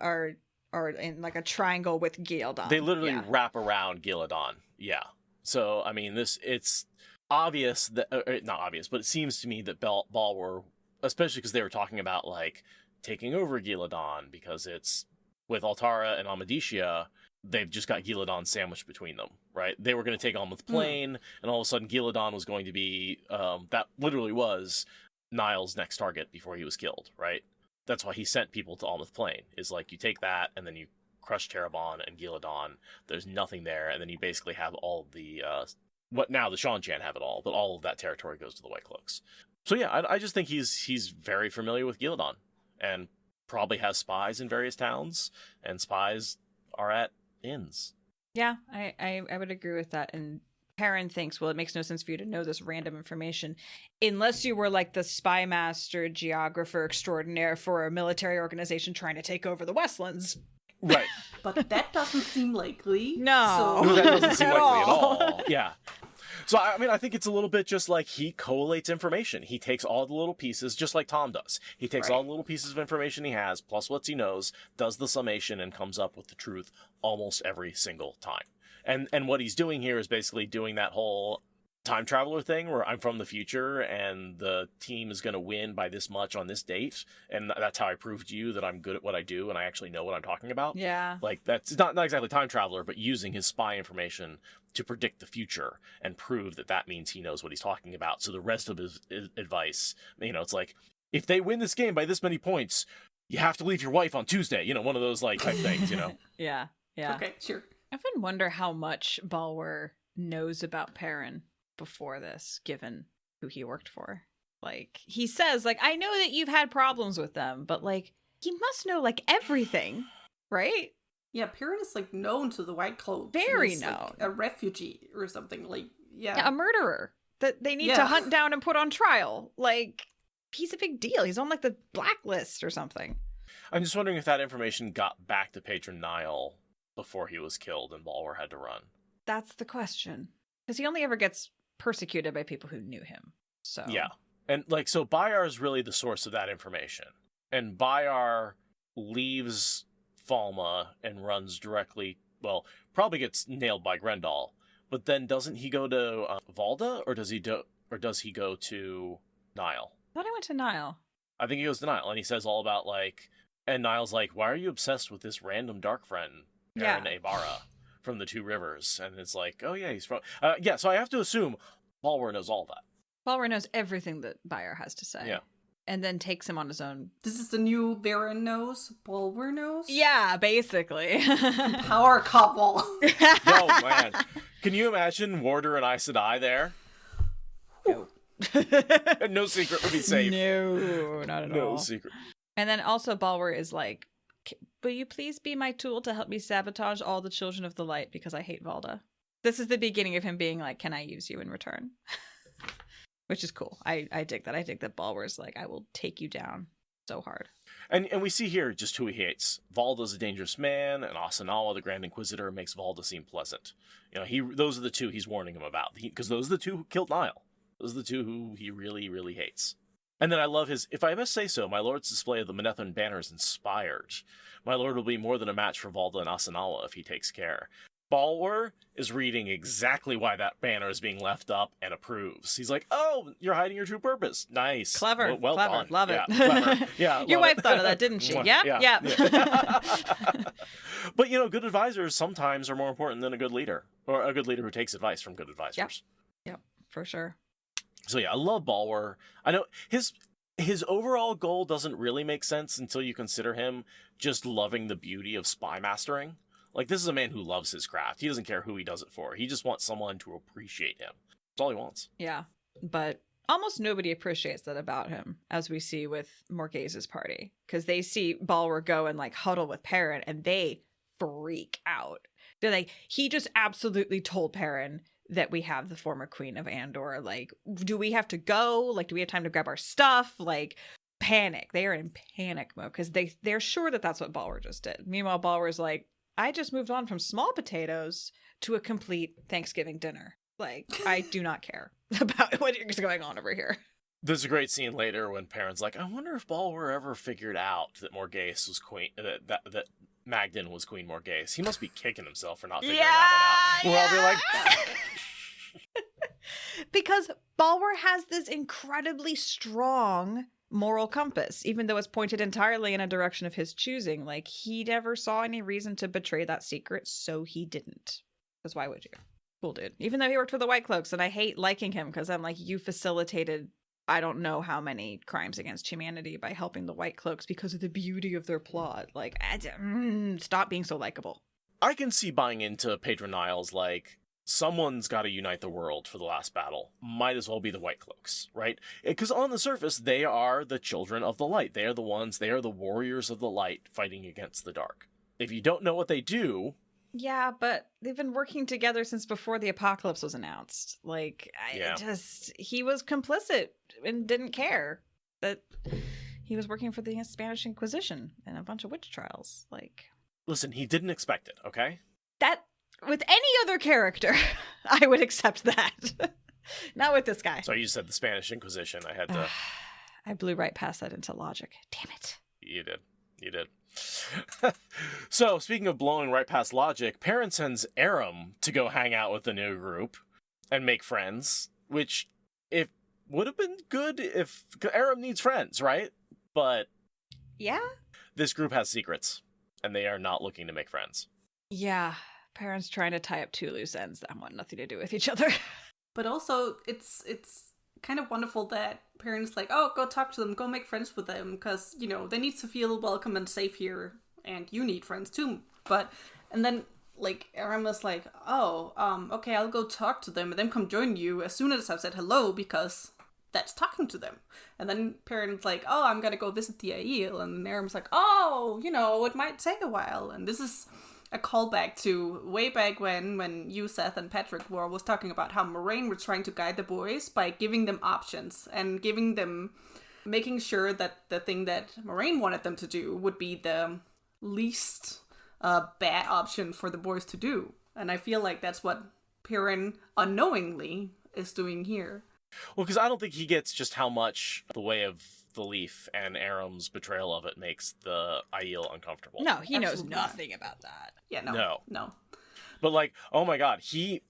are in like a triangle with Ghealdan. They literally wrap around Ghealdan. Yeah. So, I mean, it's obvious that... not obvious, but it seems to me that Balwer, especially because they were talking about, like, taking over Ghealdan, because it's... With Altara and Amadisia, they've just got Ghealdan sandwiched between them, right? They were going to take Almouth Plain, and all of a sudden Ghealdan was going to be... that literally was Niall's next target before he was killed, right? That's why he sent people to Almouth Plain, is like, you take that, and then you crush Terrebonne and Ghealdan. There's nothing there, and then you basically have all the... what now the Seanchan have it all, but all of that territory goes to the White Cloaks. So yeah, I just think he's very familiar with Ghealdan, and probably has spies in various towns, and spies are at inns. Yeah, I would agree with that. And Perrin thinks, well, it makes no sense for you to know this random information unless you were like the spy master geographer extraordinaire for a military organization trying to take over the Westlands. Right. But that doesn't seem likely. No. No, that doesn't seem likely at all. Yeah. So, I mean, I think it's a little bit just like he collates information. He takes all the little pieces, just like Tom does. He takes all the little pieces of information he has, plus what he knows, does the summation, and comes up with the truth almost every single time. And what he's doing here is basically doing that whole time traveler thing where I'm from the future and the team is going to win by this much on this date, and that's how I prove to you that I'm good at what I do and I actually know what I'm talking about. Yeah. Like, that's not exactly time traveler, but using his spy information to predict the future and prove that means he knows what he's talking about. So the rest of his advice, it's like, if they win this game by this many points, you have to leave your wife on Tuesday. One of those like type things, Yeah. Okay, sure. I often wonder how much Balwer knows about Perrin before this, given who he worked for. Like, he says, like, I know that you've had problems with them, but, like, he must know, like, everything, right? Yeah, Perrin is, like, known to the White Cloaks. Very known. Like, a refugee or something, like, yeah, a murderer that they need to hunt down and put on trial. Like, he's a big deal. He's on, like, the blacklist or something. I'm just wondering if that information got back to Patron Niall before he was killed and Balwer had to run. That's the question. Because he only ever gets persecuted by people who knew him. So yeah. And, like, so Bayar is really the source of that information. And Bayar leaves Falma and runs directly, probably gets nailed by Grendel. But then doesn't he go to Valda, or does he Or does he go to Niall? I thought I went to Niall. I think he goes to Niall, and he says all about, like... And Niall's like, why are you obsessed with this random dark friend, Perrin Abara, from the Two Rivers? And it's like, oh yeah, he's from... yeah, so I have to assume Balwer knows all that. Balwer knows everything that Bayer has to say. Yeah. And then takes him on his own. This is the new Perrin knows, Balwer knows? Yeah, basically. Power couple. Oh, man. Can you imagine Warder and Aes Sedai there? No. No secret would be safe. No, not at all. No secret. And then also Balwer is like, will you please be my tool to help me sabotage all the children of the light because I hate Valda? This is the beginning of him being like, can I use you in return? Which is cool. I dig that. I dig that Balwer's like, I will take you down so hard. And we see here just who he hates. Valda's a dangerous man, and Asanawa, the Grand Inquisitor, makes Valda seem pleasant. You know, those are the two he's warning him about. Because those are the two who killed Niall. Those are the two who he really, really hates. And then I love his, if I must say so, my lord's display of the Manethon banner is inspired. My lord will be more than a match for Valda and Asanawa if he takes care. Balwer is reading exactly why that banner is being left up and approves. He's like, oh, you're hiding your true purpose. Nice. Clever. Well clever. done. Love yeah, it. Clever. Yeah, Your wife it. thought of that, didn't she? Yep. Yeah. Yep. But, you know, good advisors sometimes are more important than a good leader. Or a good leader who takes advice from good advisors. Yep, for sure. So yeah, I love Balwer. I know his overall goal doesn't really make sense until you consider him just loving the beauty of spy mastering. Like, this is a man who loves his craft. He doesn't care who he does it for. He just wants someone to appreciate him. That's all he wants. Yeah, but almost nobody appreciates that about him, as we see with Morghase's party. Because they see Balwer go and, like, huddle with Perrin, and they freak out. They're like, he just absolutely told Perrin that we have the former queen of Andor. Like, do we have to go? Like, do we have time to grab our stuff? Like, panic. They are in panic mode because they're sure that that's what Balwer just did. Meanwhile, Balwer's like, I just moved on from small potatoes to a complete Thanksgiving dinner. Like, I do not care about what is going on over here. There's a great scene later when Perrin's like, I wonder if Balwer ever figured out that Morghase was queen, that Magdan was Queen Morghase. He must be kicking himself for not figuring that one out. We'll all be like... Because Balwer has this incredibly strong moral compass, even though it's pointed entirely in a direction of his choosing. Like, he never saw any reason to betray that secret, so he didn't. Because why would you? Cool dude. Even though he worked for the White Cloaks, and I hate liking him because I'm like, you facilitated I don't know how many crimes against humanity by helping the White Cloaks because of the beauty of their plot. Like, stop being so likable. I can see buying into Pedro Niles, like, someone's got to unite the world for the last battle. Might as well be the White Cloaks, right? Because on the surface, they are the children of the light. They are the warriors of the light fighting against the dark. If you don't know what they do... Yeah, but they've been working together since before the apocalypse was announced. Like, he was complicit and didn't care that he was working for the Spanish Inquisition and a bunch of witch trials. Like, listen, he didn't expect it, okay? That, with any other character, I would accept that. Not with this guy. So you said the Spanish Inquisition. I had to... I blew right past that into logic. Damn it. You did. So, speaking of blowing right past logic, Perrin sends Aram to go hang out with the new group and make friends, which would have been good if Aram needs friends, right? But yeah, this group has secrets, and they are not looking to make friends. Yeah, Perrin's trying to tie up two loose ends that want nothing to do with each other. But also, it's kind of wonderful that Perrin's like, oh, go talk to them, go make friends with them, because, you know, they need to feel welcome and safe here, and you need friends too. And then, like, Aram was like, oh, okay, I'll go talk to them, and then come join you as soon as I've said hello, because that's talking to them. And then Perrin's like, oh, I'm gonna go visit the Aiel, and Aram's like, oh, you know, it might take a while, and this is a callback to way back when you, Seth, and Patrick was talking about how Moraine was trying to guide the boys by giving them options and making sure that the thing that Moraine wanted them to do would be the least bad option for the boys to do. And I feel like that's what Perrin unknowingly is doing here. Well, because I don't think he gets just how much the way of the leaf and Aram's betrayal of it makes the Aiel uncomfortable. No, he knows nothing about that. Yeah, no. But like, oh my god,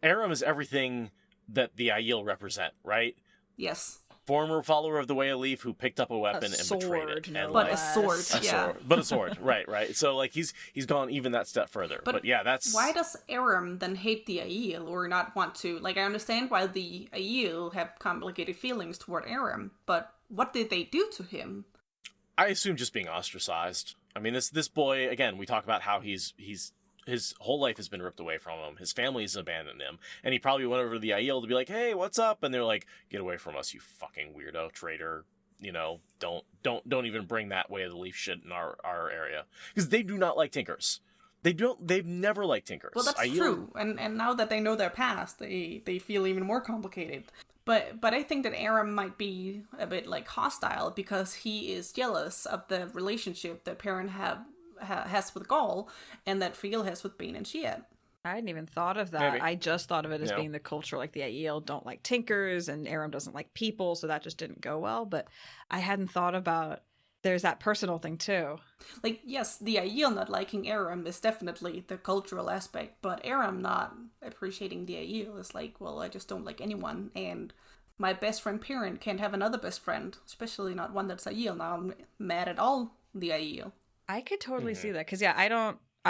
Aram is everything that the Aiel represent, right? Yes. Former follower of the Way of Leaf who picked up a weapon and betrayed it. No And, But like, a sword, a yeah. sword. But a sword, right. So, like, he's gone even that step further. But yeah, that's... Why does Aram then hate the Aiel or not want to? Like, I understand why the Aiel have complicated feelings toward Aram, but what did they do to him? I assume just being ostracized. I mean, this boy, again, we talk about how his whole life has been ripped away from him. His family's abandoned him. And he probably went over to the Aiel to be like, hey, what's up? And they're like, get away from us, you fucking weirdo traitor. You know, don't even bring that Way of the Leaf shit in our area. Because they do not like Tinkers. They've never liked Tinkers. Well, that's true. And now that they know their past, they feel even more complicated. But I think that Aram might be a bit, like, hostile because he is jealous of the relationship that Perrin has with Gaul and that Friel has with Bane and Shiet. I hadn't even thought of that. Maybe. I just thought of it as being the culture, like the Aiel don't like tinkers and Aram doesn't like people, so that just didn't go well. But I hadn't thought about there's that personal thing too. Like, yes, the Aiel not liking Aram is definitely the cultural aspect, but Aram not appreciating the Aiel is like, well, I just don't like anyone, and my best friend Perrin can't have another best friend, especially not one that's Aiel. Now I'm mad at all the Aiel. I could totally see that because I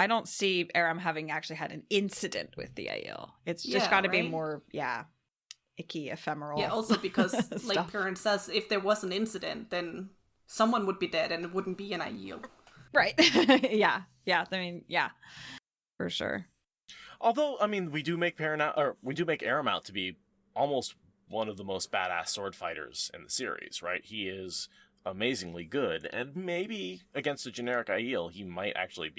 don't see Aram having actually had an incident with the Aiel. It's just got to be more icky, ephemeral. Yeah, also because like Perrin says, if there was an incident, then someone would be dead and it wouldn't be an Aiel. Right. yeah. I mean, yeah, for sure. Although, I mean, we do make Aram out to be almost one of the most badass sword fighters in the series, right? He is amazingly good, and maybe against a generic Aiel, he might actually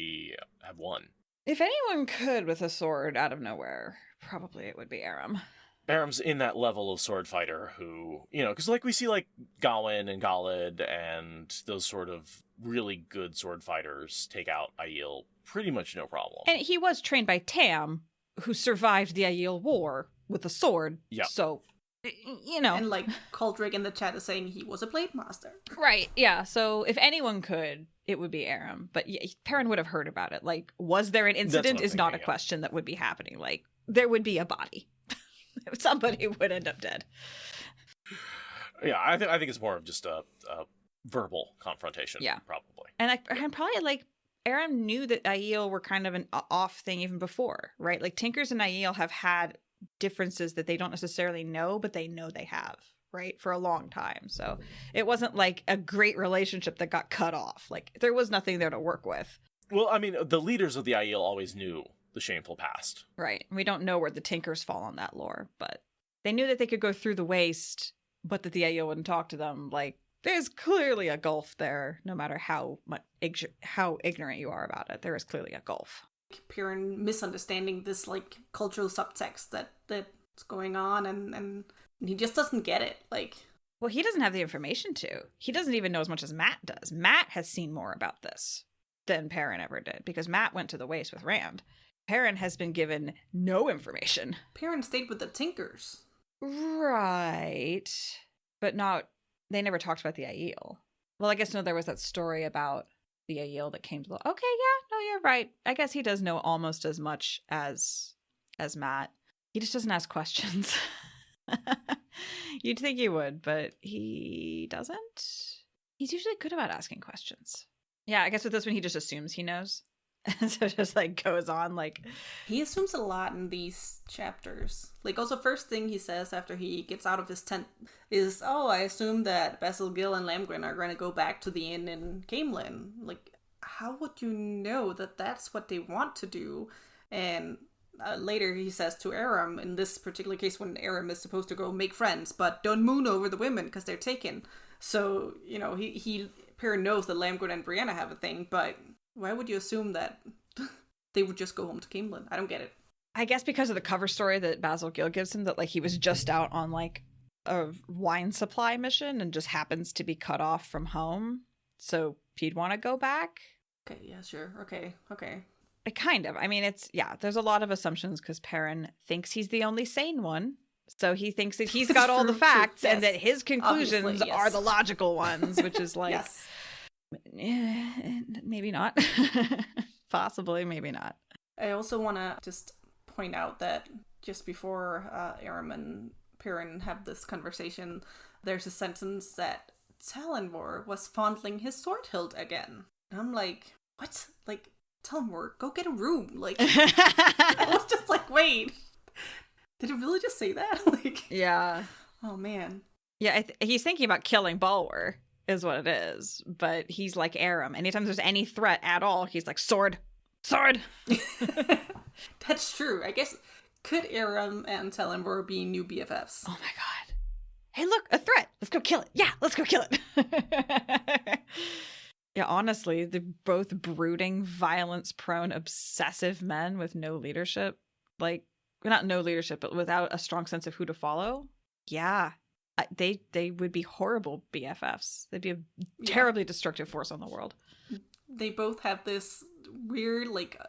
have won. If anyone could with a sword out of nowhere, probably it would be Aram. Aram's in that level of sword fighter who, you know, because like we see like Gawain and Ghealdan and those sort of really good sword fighters take out Aiel pretty much no problem. And he was trained by Tam, who survived the Aiel War with a sword. Yeah. So, you know. And like Coldrick in the chat is saying he was a blade master. Right, yeah. So if anyone could, it would be Aram. But yeah, Perrin would have heard about it. Like, was there an incident is not a question that would be happening. Like, there would be a body. Somebody would end up dead. Yeah, I think it's more of just a verbal confrontation. Yeah, probably. And probably like Aram knew that Aiel were kind of an off thing even before, right? Like Tinkers and Aiel have had differences that they don't necessarily know, but they know they have, right? For a long time. So it wasn't like a great relationship that got cut off. Like there was nothing there to work with. Well, I mean, the leaders of the Aiel always knew the shameful past. Right. We don't know where the Tinkers fall on that lore, but they knew that they could go through the waste, but that the Aiel wouldn't talk to them. Like, there's clearly a gulf there, no matter how ignorant you are about it. There is clearly a gulf. Perrin misunderstanding this, like, cultural subtext that's going on, and he just doesn't get it. Like, well, he doesn't have the information to. He doesn't even know as much as Matt does. Matt has seen more about this than Perrin ever did, because Matt went to the waste with Rand. Perrin has been given no information. Perrin stayed with the Tinkers. Right. But they never talked about the Aiel. Well, I guess no, there was that story about the Aiel that came to the... Okay, yeah, no, you're right. I guess he does know almost as much as Matt. He just doesn't ask questions. You'd think he would, but he doesn't. He's usually good about asking questions. Yeah, I guess with this one, he just assumes he knows. So just like goes on like he assumes a lot in these chapters. Like also first thing he says after he gets out of his tent is, "Oh, I assume that Basil Gill and Lamgren are going to go back to the inn in Camelin." Like, how would you know that that's what they want to do? And later he says to Aram, in this particular case when Aram is supposed to go make friends, but don't moon over the women because they're taken. So, you know, Perrin knows that Lamgren and Brianna have a thing, but why would you assume that they would just go home to Camelin? I don't get it. I guess because of the cover story that Basil Gill gives him, that like he was just out on like a wine supply mission and just happens to be cut off from home. So he'd want to go back. Okay, yeah, sure. Okay. Kind of. I mean, there's a lot of assumptions because Perrin thinks he's the only sane one. So he thinks that he's got all the facts yes. and that his conclusions are the logical ones, which is like... yes. Maybe not. Possibly, maybe not. I also want to just point out that just before Aram and Perrin have this conversation, there's a sentence that Talonvor was fondling his sword hilt again. And I'm like, what? Like, Talonvor, go get a room. Like, I was just like, wait, did it really just say that? Like, Yeah. oh man. Yeah, he's thinking about killing Bulwer, is what it is. But he's like Aram. Anytime there's any threat at all, he's like, sword, sword. That's true. I guess, could Aram and Talonvor be new BFFs? Oh my god. Hey, look, a threat. Let's go kill it. Yeah, let's go kill it. Yeah, honestly, they're both brooding, violence-prone, obsessive men with no leadership. Like, not no leadership, but without a strong sense of who to follow. Yeah, they would be horrible BFFs. They'd be a terribly destructive force on the world. They both have this weird, like,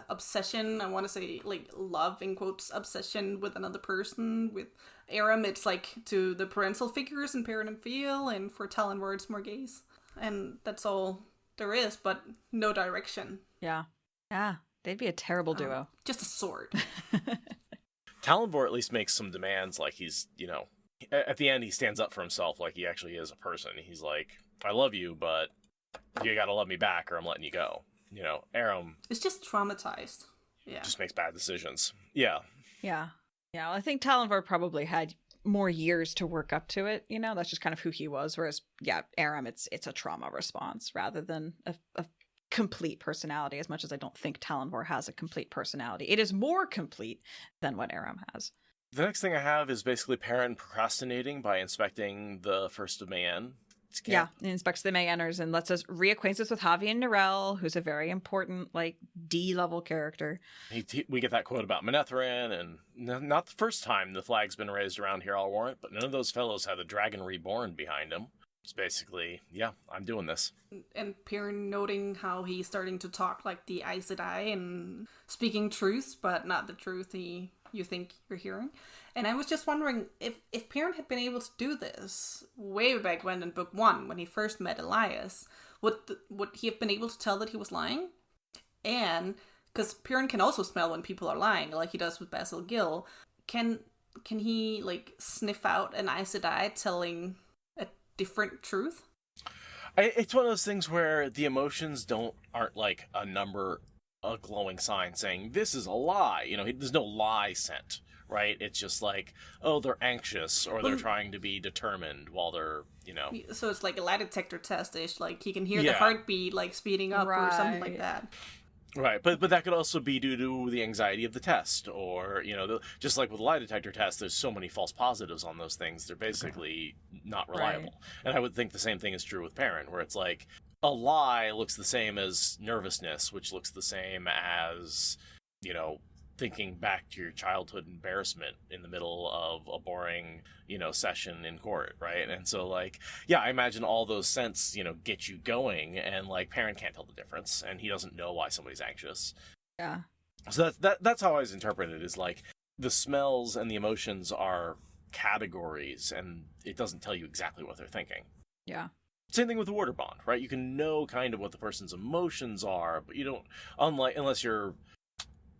obsession. I want to say, like, love, in quotes, obsession with another person. With Aram, it's, like, to the parental figures in Perrin and Feel, and for Talonvor, it's more gaze. And that's all there is, but no direction. Yeah. Yeah, they'd be a terrible duo. Just a sword. Talonvor at least makes some demands, like he's, you know, at the end he stands up for himself like he actually is a person. He's like, I love you, but you gotta love me back or I'm letting you go. You know, Aram... It's just traumatized. Yeah. Just makes bad decisions. Yeah. Yeah. Yeah, well, I think Talonvor probably had more years to work up to it, you know? That's just kind of who he was. Whereas, yeah, Aram, it's a trauma response rather than a complete personality, as much as I don't think Talonvor has a complete personality. It is more complete than what Aram has. The next thing I have is basically Perrin procrastinating by inspecting the First of Mayen. Yeah, he inspects the Mayenners and lets us reacquaint us with Javi and Narelle, who's a very important, like, D-level character. We get that quote about Manetheren, and not the first time the flag's been raised around here, I'll warrant, but none of those fellows have the Dragon Reborn behind them. It's basically, yeah, I'm doing this. And Perrin noting how he's starting to talk like the Aes Sedai and speaking truths, but not the truth you think you're hearing. And I was just wondering if Perrin had been able to do this way back when in book 1, when he first met Elias, would he have been able to tell that he was lying? And because Perrin can also smell when people are lying, like he does with Basil Gill, can he like sniff out an Aes Sedai telling a different truth? It's one of those things where the emotions aren't like a number, a glowing sign saying this is a lie. You know, there's no lie scent. Right? It's just like, oh, they're anxious or they're trying to be determined while they're, you know. So it's like a lie detector test-ish. Like he can hear the heartbeat like speeding up or something like that. Right. But that could also be due to the anxiety of the test or, you know, just like with a lie detector test, there's so many false positives on those things. They're basically not reliable. Right. And I would think the same thing is true with Perrin, where it's like a lie looks the same as nervousness, which looks the same as, you know, thinking back to your childhood embarrassment in the middle of a boring, you know, session in court, right? And so, like, yeah, I imagine all those scents, you know, get you going, and, like, Perrin can't tell the difference, and he doesn't know why somebody's anxious. Yeah. So that's how I was interpreted, is, like, the smells and the emotions are categories, and it doesn't tell you exactly what they're thinking. Yeah. Same thing with the water bond, right? You can know kind of what the person's emotions are, but you don't, unless you're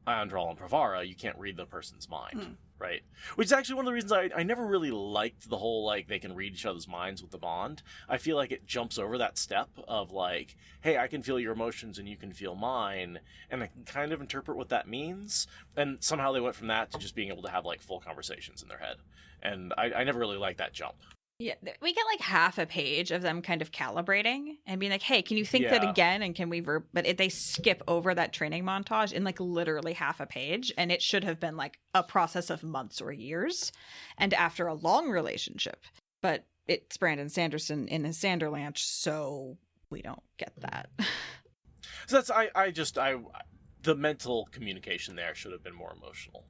Andral and Pravara, you can't read the person's mind, right? Which is actually one of the reasons I never really liked the whole, like, they can read each other's minds with the bond. I feel like it jumps over that step of, like, hey, I can feel your emotions and you can feel mine, and I can kind of interpret what that means. And somehow they went from that to just being able to have, like, full conversations in their head. And I never really liked that jump. Yeah, we get like half a page of them kind of calibrating and being like, hey, can you think that again? And can we but they skip over that training montage in like literally half a page. And it should have been like a process of months or years. And after a long relationship. But it's Brandon Sanderson in his Sanderlanche, so we don't get that. So that's, the mental communication there should have been more emotional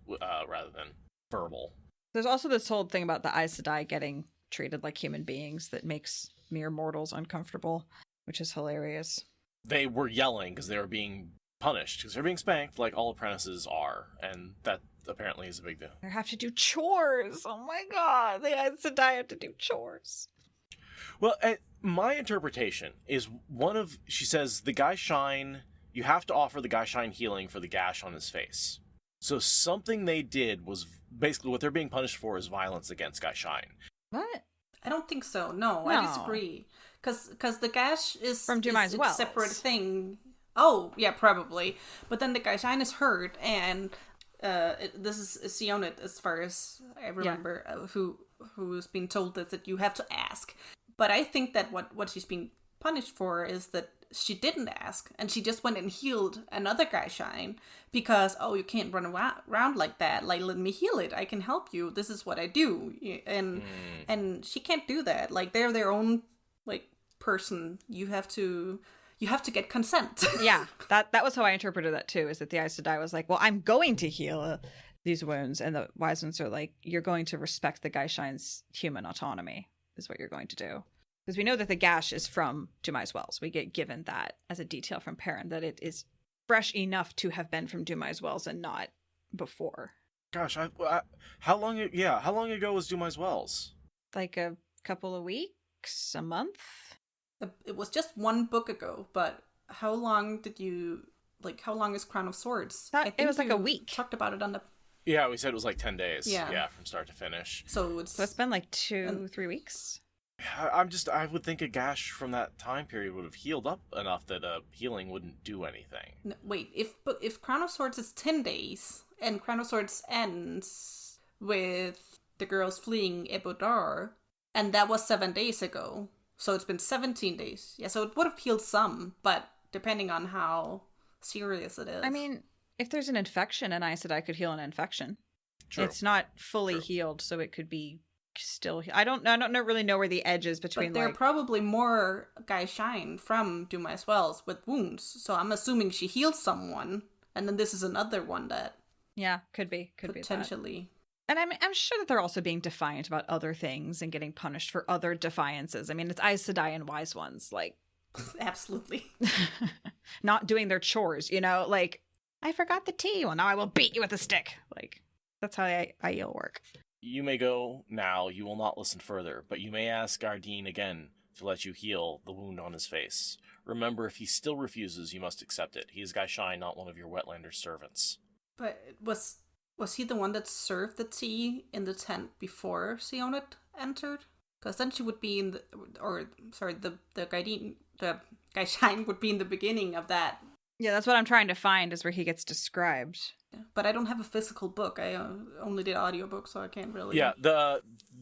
rather than verbal. There's also this whole thing about the Aes Sedai getting treated like human beings that makes mere mortals uncomfortable, which is hilarious. They were yelling because they were being punished, because they're being spanked like all apprentices are, and that apparently is a big deal. They have to do chores. Oh my god, the Aes Sedai have to do chores. Well, my interpretation is she says, the guy Shine, you have to offer the guy Shine healing for the gash on his face. So something they did was basically what they're being punished for is violence against Guy Shine. What? I don't think so. No, No. I disagree. Because the gash is From is Dumai's a Wells. separate thing. Oh, yeah, probably. But then the Guy Shine is hurt, and this is Sionit, as far as I remember, who's been told this, that you have to ask. But I think that what she's being punished for is that she didn't ask, and she just went and healed another Guy Shine because, you can't run around like that. Like, let me heal it. I can help you. This is what I do. And she can't do that. Like, they're their own like person. You have to get consent. Yeah, that was how I interpreted that too, is that the Aes Sedai was like, well, I'm going to heal these wounds, and the Wise Ones are like, you're going to respect the Guy Shine's human autonomy is what you're going to do. Because we know that the gash is from Dumai's Wells. We get given that as a detail from Perrin, that it is fresh enough to have been from Dumai's Wells and not before. Gosh, how long ago was Dumai's Wells? Like a couple of weeks, a month? It was just one book ago, but how long is Crown of Swords? I think it was like a you week. Talked about it on the... Yeah, we said it was like 10 days. Yeah. From start to finish. So it's been like 2-3 weeks. I would think a gash from that time period would have healed up enough that healing wouldn't do anything. No, wait, if Crown of Swords is 10 days, and Crown of Swords ends with the girls fleeing Ebodar, and that was 7 days ago, so it's been 17 days. Yeah, so it would have healed some, but depending on how serious it is. I mean, if there's an infection, an Aes Sedai could heal an infection. True. It's not fully healed, so it could be still... I don't really know where the edge is between... But there are probably more Guy Shine from Dumai's Wells with wounds, so I'm assuming she healed someone, and then this is another one that... Yeah, could be potentially... And I'm sure that they're also being defiant about other things and getting punished for other defiances. I mean, it's Aes Sedai and Wise Ones, like... Absolutely. Not doing their chores, like, I forgot the tea. Well, now I will beat you with a stick. Like, that's how Aiel work. You may go now. You will not listen further, but you may ask Gardine again to let you heal the wound on his face. Remember, if he still refuses, you must accept it. He is Guy Shine, not one of your Wetlander's servants. But was he the one that served the tea in the tent before Sionit entered? Because then she would be in the Guy Shine would be in the beginning of that. Yeah, that's what I'm trying to find, is where he gets described. But I don't have a physical book. I only did audiobook, so I can't really... Yeah,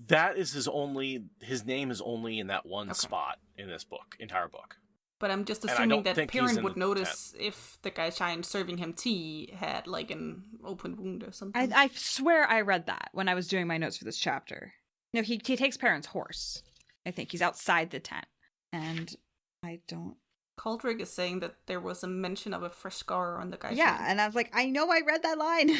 that is his name is only in that one spot in this entire book. But I'm just assuming that Perrin would notice if the Guy Shine serving him tea had, like, an open wound or something. I swear I read that when I was doing my notes for this chapter. No, he takes Perrin's horse. I think he's outside the tent. And I don't... Caldric is saying that there was a mention of a fresh scar on the Guy Shine. Yeah, and I was like, I know I read that line.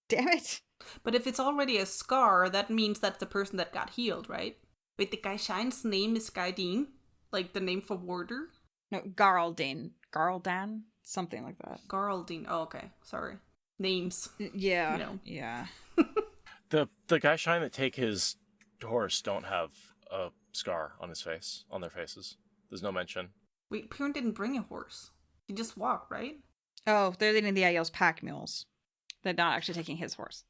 Damn it. But if it's already a scar, that means that's the person that got healed, right? Wait, the Guy Shine's name is Ghealdan? Like the name for warder? No, Ghealdan. Ghealdan? Something like that. Ghealdan. Oh, okay. Sorry. Names. Yeah. Yeah. The Guy Shine that take his horse don't have a scar on their faces. There's no mention. Wait, Perrin didn't bring a horse. He just walked, right? Oh, they're leading the Aiel's pack mules. They're not actually taking his horse.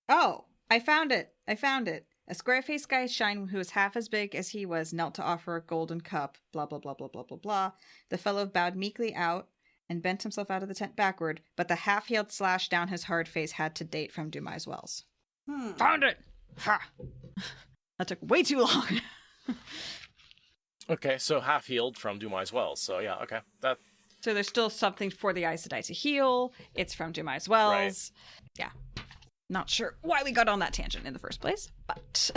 Oh, I found it. A square-faced Guy Shine who was half as big as he was knelt to offer a golden cup, blah, blah, blah, blah, blah, blah, blah. The fellow bowed meekly out and bent himself out of the tent backward, but the half-healed slash down his hard face had to date from Dumai's Wells. Found it! Ha! That took way too long. Okay, so half healed from Dumai's Wells. So yeah, okay. So there's still something for the Aes Sedai to heal. It's from Dumai's Wells. Right. Yeah. Not sure why we got on that tangent in the first place, but...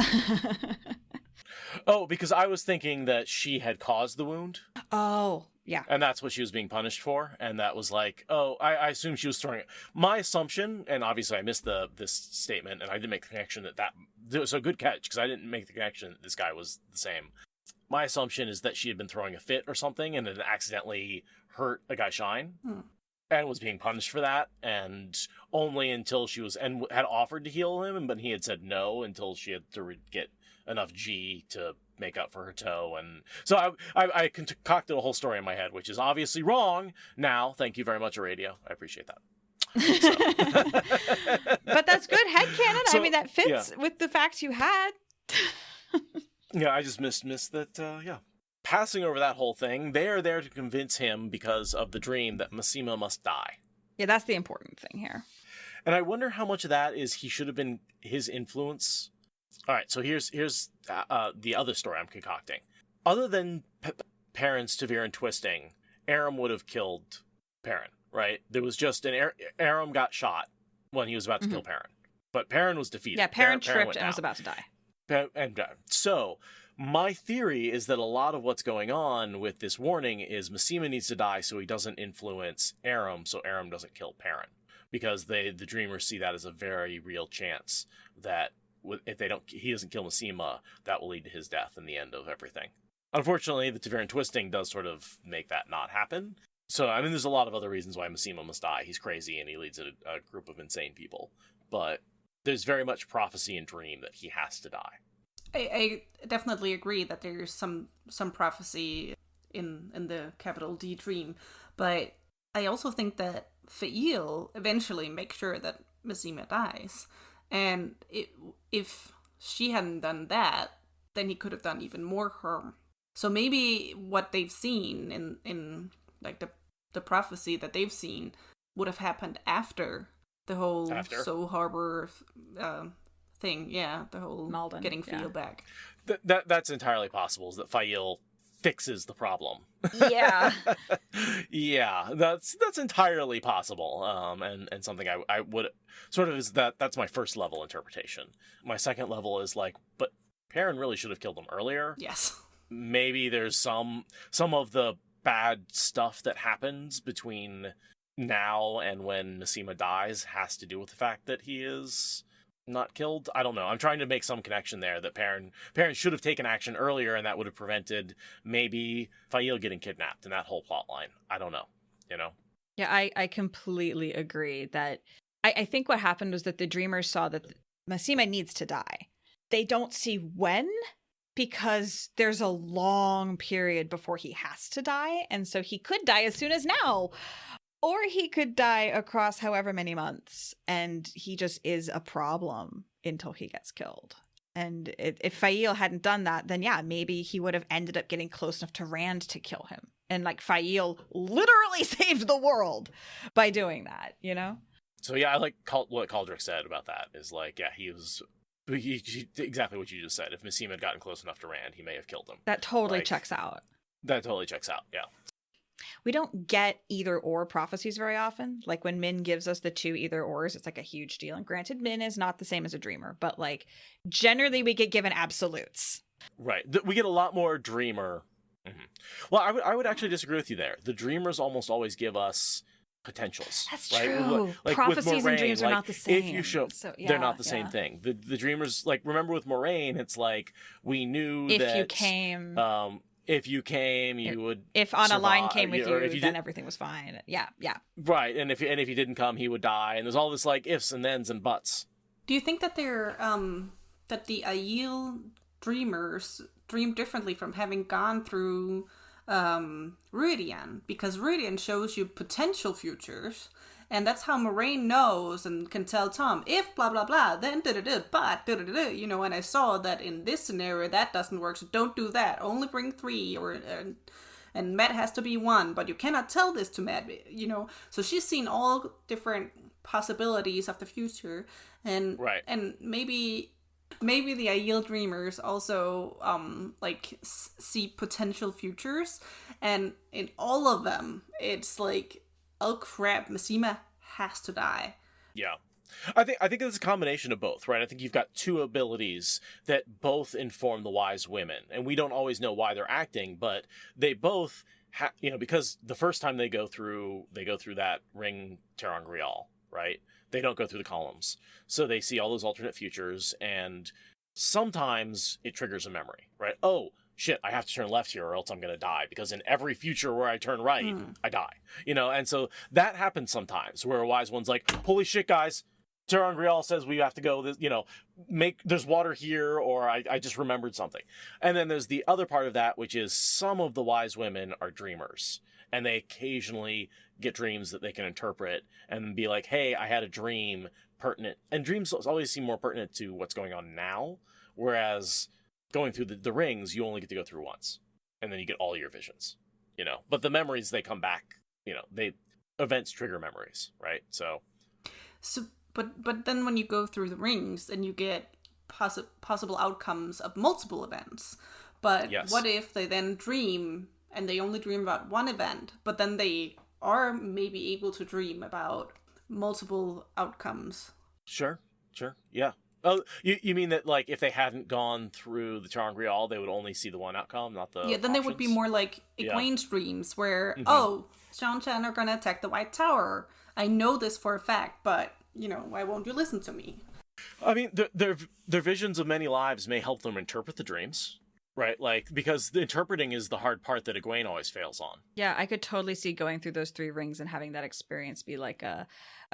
Oh, because I was thinking that she had caused the wound. Oh, yeah. And that's what she was being punished for. And that was like, I assume she was throwing it. My assumption, and obviously I missed this statement, and I didn't make the connection that was a good catch, because I didn't make the connection that this guy was the same. My assumption is that she had been throwing a fit or something and had accidentally hurt a Guy Shine and was being punished for that. And only until she had offered to heal him, but he had said no until she had to get enough G to make up for her toe. And so I concocted a whole story in my head, which is obviously wrong now. Thank you very much, Aradia. I appreciate that. So. But that's good headcanon. So, I mean, that fits with the facts you had. Yeah, I just missed that, yeah. Passing over that whole thing, they are there to convince him because of the dream that Masima must die. Yeah, that's the important thing here. And I wonder how much of that is he should have been his influence. All right, so here's the other story I'm concocting. Other than Perrin's Taviran twisting, Aram would have killed Perrin, right? There was just Aram got shot when he was about to kill Perrin. But Perrin was defeated. Yeah, Perrin tripped went and down. was about to die. So, my theory is that a lot of what's going on with this warning is Masima needs to die so he doesn't influence Aram, so Aram doesn't kill Perrin. Because the Dreamers see that as a very real chance that if he doesn't kill Masima, that will lead to his death and the end of everything. Unfortunately, the Taviran twisting does sort of make that not happen. So, I mean, there's a lot of other reasons why Masima must die. He's crazy and he leads a group of insane people. But there's very much prophecy and dream that he has to die. I definitely agree that there's some prophecy in the capital D dream, but I also think that Fail eventually makes sure that Masima dies, and if she hadn't done that, then he could have done even more harm. So maybe what they've seen in like the prophecy that they've seen would have happened after the whole Soul Harbor thing, yeah, the whole Malden, getting Fail back. That's entirely possible, is that Fael fixes the problem. Yeah. Yeah, that's entirely possible, and something I would sort of is that's my first level interpretation. My second level is like, but Perrin really should have killed him earlier. Yes. Maybe there's some of the bad stuff that happens between now and when Masima dies has to do with the fact that he is not killed. I don't know. I'm trying to make some connection there that Perrin should have taken action earlier, and that would have prevented maybe Fael getting kidnapped in that whole plot line. I don't know. Yeah, I completely agree that I think what happened was that the Dreamers saw that Masima needs to die. They don't see when, because there's a long period before he has to die, and so he could die as soon as now. Or he could die across however many months, and he just is a problem until he gets killed. And if Fael hadn't done that, then yeah, maybe he would have ended up getting close enough to Rand to kill him. And like Fael literally saved the world by doing that, So yeah, I like what Caldric said about that. Is like, yeah, he exactly what you just said. If Masima had gotten close enough to Rand, he may have killed him. That totally checks out. That totally checks out, yeah. We don't get either or prophecies very often. Like when Min gives us the two either ors, it's like a huge deal. And granted, Min is not the same as a dreamer, but like generally we get given absolutes. Right. We get a lot more dreamer. Mm-hmm. Well, I would actually disagree with you there. The dreamers almost always give us potentials. That's right? true. Like prophecies with Moraine, and dreams are not the same. If you show, they're not the same thing. The dreamers, like, remember with Moraine, it's like we knew that if you came, you would. If on survive, a line came with or you, then everything was fine. Yeah. Right, and if he didn't come, he would die. And there's all this like ifs and thens and buts. Do you think that they're that the Aiel dreamers dream differently from having gone through Ruidian? Because Ruidian shows you potential futures. And that's how Moraine knows and can tell Tom, if blah, blah, blah, then da-da-da, but da-da-da, and I saw that in this scenario, that doesn't work, so don't do that. Only bring 3, and Matt has to be 1, but you cannot tell this to Matt, So she's seen all different possibilities of the future, and right. And maybe the Aiel dreamers also, see potential futures, and in all of them, it's like, oh crap, Masima has to die. Yeah. I think it's a combination of both, right? I think you've got two abilities that both inform the wise women, and we don't always know why they're acting, but they both because the first time they go through that ring Terangrial, right? They don't go through the columns. So they see all those alternate futures, and sometimes it triggers a memory, right? Oh, shit, I have to turn left here or else I'm going to die, because in every future where I turn right, I die. And so that happens sometimes where a wise one's like, holy shit, guys, Terangrial says we have to go, this, there's water here, or I just remembered something. And then there's the other part of that, which is some of the wise women are dreamers, and they occasionally get dreams that they can interpret and be like, hey, I had a dream pertinent. And dreams always seem more pertinent to what's going on now, whereas going through the rings, you only get to go through once, and then you get all your visions, But the memories, they come back, events trigger memories, right? So But then when you go through the rings and you get possible outcomes of multiple events, but yes. What if they then dream and they only dream about one event, but then they are maybe able to dream about multiple outcomes? Sure, yeah. Oh, you mean that, like, if they hadn't gone through the Terangrial, they would only see the one outcome, not the Yeah, then options? they would be more like Egwene's dreams, where, Seanchan are gonna attack the White Tower. I know this for a fact, but, why won't you listen to me? I mean, their visions of many lives may help them interpret the dreams, right? Like, because the interpreting is the hard part that Egwene always fails on. Yeah, I could totally see going through those 3 rings and having that experience be like a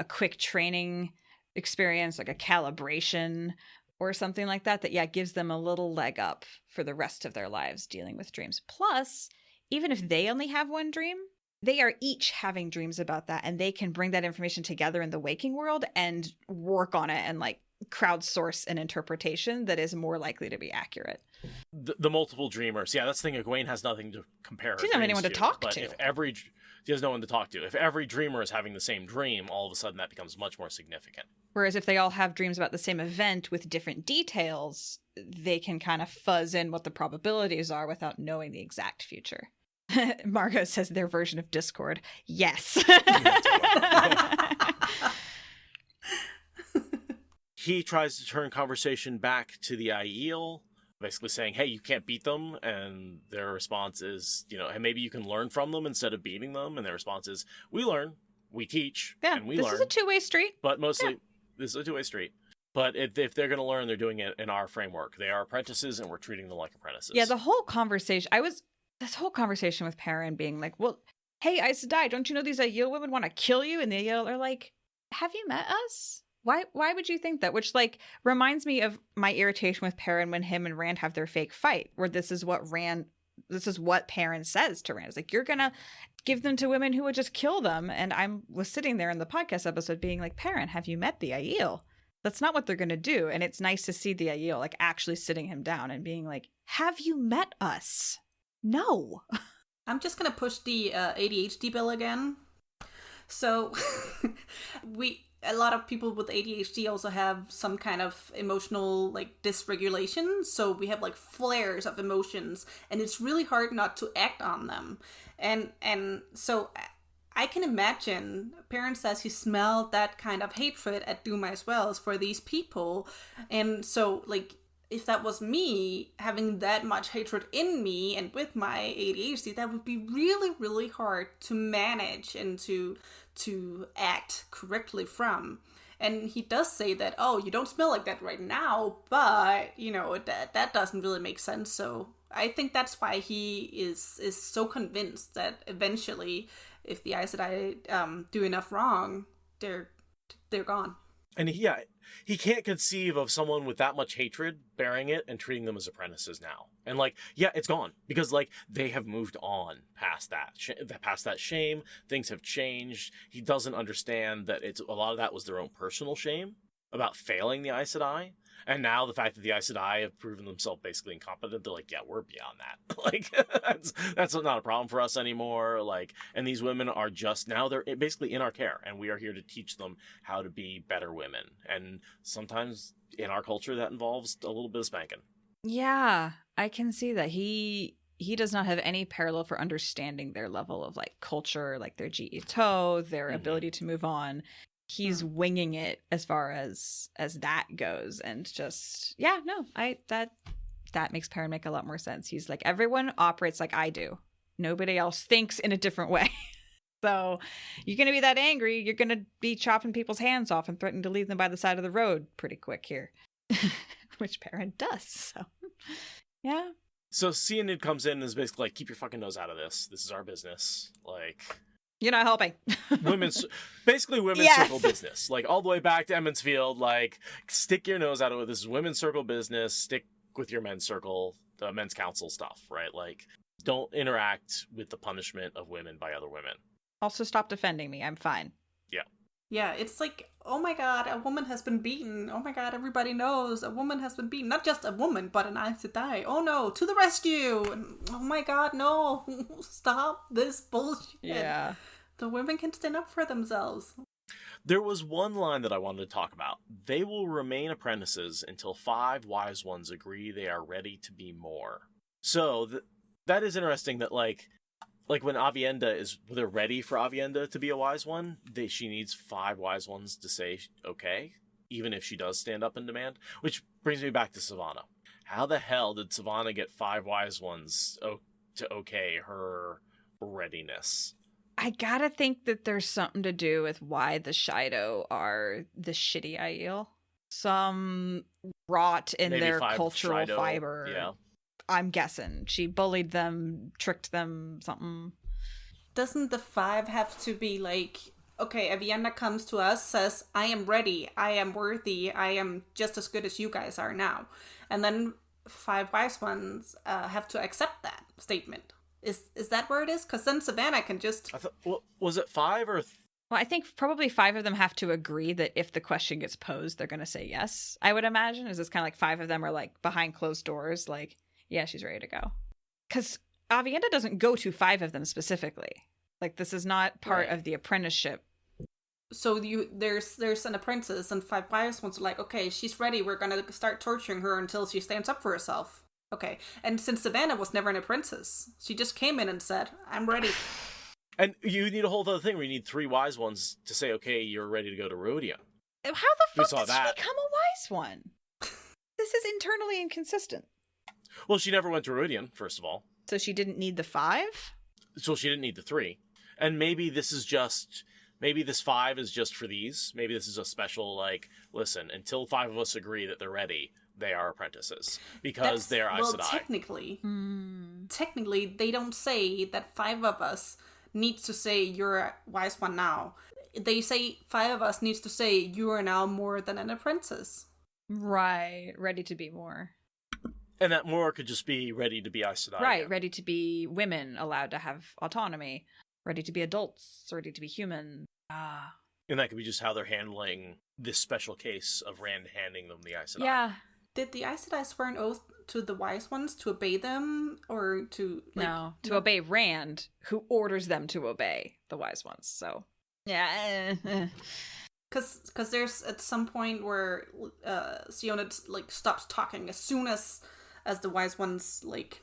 quick training experience, like a calibration or something like that gives them a little leg up for the rest of their lives dealing with dreams. Plus, even if they only have one dream, they are each having dreams about that, and they can bring that information together in the waking world and work on it and like crowdsource an interpretation that is more likely to be accurate. The multiple dreamers, that's the thing. Egwene has nothing to compare. She doesn't have anyone to talk to. She has no one to talk to. If every dreamer is having the same dream, all of a sudden that becomes much more significant. Whereas if they all have dreams about the same event with different details, they can kind of fuzz in what the probabilities are without knowing the exact future. Margot says their version of Discord. Yes. He tries to turn conversation back to the Aiel, basically saying, hey, you can't beat them. And their response is, hey, maybe you can learn from them instead of beating them. And their response is, we learn, we teach, and we learn. This is a two-way street. But mostly, this is a two-way street. But if they're going to learn, they're doing it in our framework. They are apprentices, and we're treating them like apprentices. Yeah, this whole conversation with Perrin being like, well, hey, Aes Sedai, don't you know these Aiel women want to kill you? And the Aiel are like, have you met us? Why would you think that? Which, like, reminds me of my irritation with Perrin when him and Rand have their fake fight, where this is what Perrin says to Rand. It's like, you're going to give them to women who would just kill them. And I was sitting there in the podcast episode being like, Perrin, have you met the Aiel? That's not what they're going to do. And it's nice to see the Aiel, like, actually sitting him down and being like, have you met us? No. I'm just going to push the ADHD bill again. So a lot of people with ADHD also have some kind of emotional like dysregulation. So we have like flares of emotions, and it's really hard not to act on them. And so I can imagine Perrin says he smelled that kind of hatred at Do My Wells for these people. And so like, if that was me having that much hatred in me and with my ADHD, that would be really, really hard to manage and to act correctly from. And he does say that, oh, you don't smell like that right now, but, that doesn't really make sense. So I think that's why he is so convinced that eventually, if the Aes Sedai do enough wrong, they're gone. And he can't conceive of someone with that much hatred bearing it and treating them as apprentices now. And it's gone because they have moved on past that shame. Things have changed. He doesn't understand that a lot of that was their own personal shame about failing the Aes Sedai. And now the fact that the Aes Sedai have proven themselves basically incompetent, they're like, yeah, we're beyond that. That's not a problem for us anymore. And these women are just, now they're basically in our care, and we are here to teach them how to be better women. And sometimes in our culture that involves a little bit of spanking. Yeah, I can see that. He does not have any parallel for understanding their level of culture, their Ji'ito, their ability to move on. He's winging it as far as that goes, and just that makes Perrin make a lot more sense. He's like, everyone operates like I do. Nobody else thinks in a different way. So you're gonna be that angry, you're gonna be chopping people's hands off and threatening to leave them by the side of the road pretty quick here, which Perrin does. So yeah. So Cyanid comes in and is basically like, keep your fucking nose out of this. This is our business. You're not helping. Basically women's Yes. circle business. Like, all the way back to Emmons Field, like, stick your nose out of it. This is women's circle business. Stick with your men's circle, the men's council stuff, right? Like, don't interact with the punishment of women by other women. Also, stop defending me. I'm fine. Yeah, it's like, oh my god, a woman has been beaten. Oh my god, everybody knows a woman has been beaten. Not just a woman, but an Aes Sedai. Oh no, to the rescue! And, oh my god, no, stop this bullshit. Yeah. The women can stand up for themselves. There was one line that I wanted to talk about. They will remain apprentices until 5 wise ones agree they are ready to be more. So that is interesting that, like when they're ready for Avienda to be a wise one, she needs 5 wise ones to say okay, even if she does stand up and demand. Which brings me back to Savannah. How the hell did Savannah get 5 wise ones to okay her readiness? I gotta think that there's something to do with why the Shido are the shitty Aiel. Some rot in Maybe their 5 cultural Shido, fiber. Yeah. I'm guessing. She bullied them, tricked them, something. Doesn't the 5 have to be like, okay, Avienda comes to us, says, I am ready, I am worthy, I am just as good as you guys are now. And then 5 wise ones have to accept that statement. Is that where it is? Because then Savannah can just... was it 5 or... Well, I think probably 5 of them have to agree that if the question gets posed, they're going to say yes, I would imagine. Is this kind of like 5 of them are like behind closed doors, like, yeah, she's ready to go. Because Avienda doesn't go to 5 of them specifically. Like, this is not part of the apprenticeship. So there's an apprentice, and 5 wise ones are like, okay, she's ready, we're going to start torturing her until she stands up for herself. Okay, and since Savannah was never an apprentice, she just came in and said, I'm ready. And you need a whole other thing where you need 3 wise ones to say, okay, you're ready to go to Rhodia. How the fuck saw did that. she become a wise one? This is internally inconsistent. Well, she never went to Rhodian, first of all. So she didn't need the 5? So she didn't need the 3. And maybe this 5 is just for these. Maybe this is a special, like, listen, until 5 of us agree that they're ready, they are apprentices. Because they're Aes Sedai. Technically, they don't say that 5 of us needs to say you're a wise one now. They say 5 of us needs to say you are now more than an apprentice. Right, ready to be more. And that more could just be ready to be Aes Sedai. Right, again. ready to be women, allowed to have autonomy, ready to be adults, ready to be human. And that could be just how they're handling this special case of Rand handing them the Aes Sedai. Yeah. Did the Aes Sedai swear an oath to the wise ones to obey them, or to to obey Rand, who orders them to obey the wise ones? So yeah. Because there's at some point where Siona like stops talking as soon as the wise ones like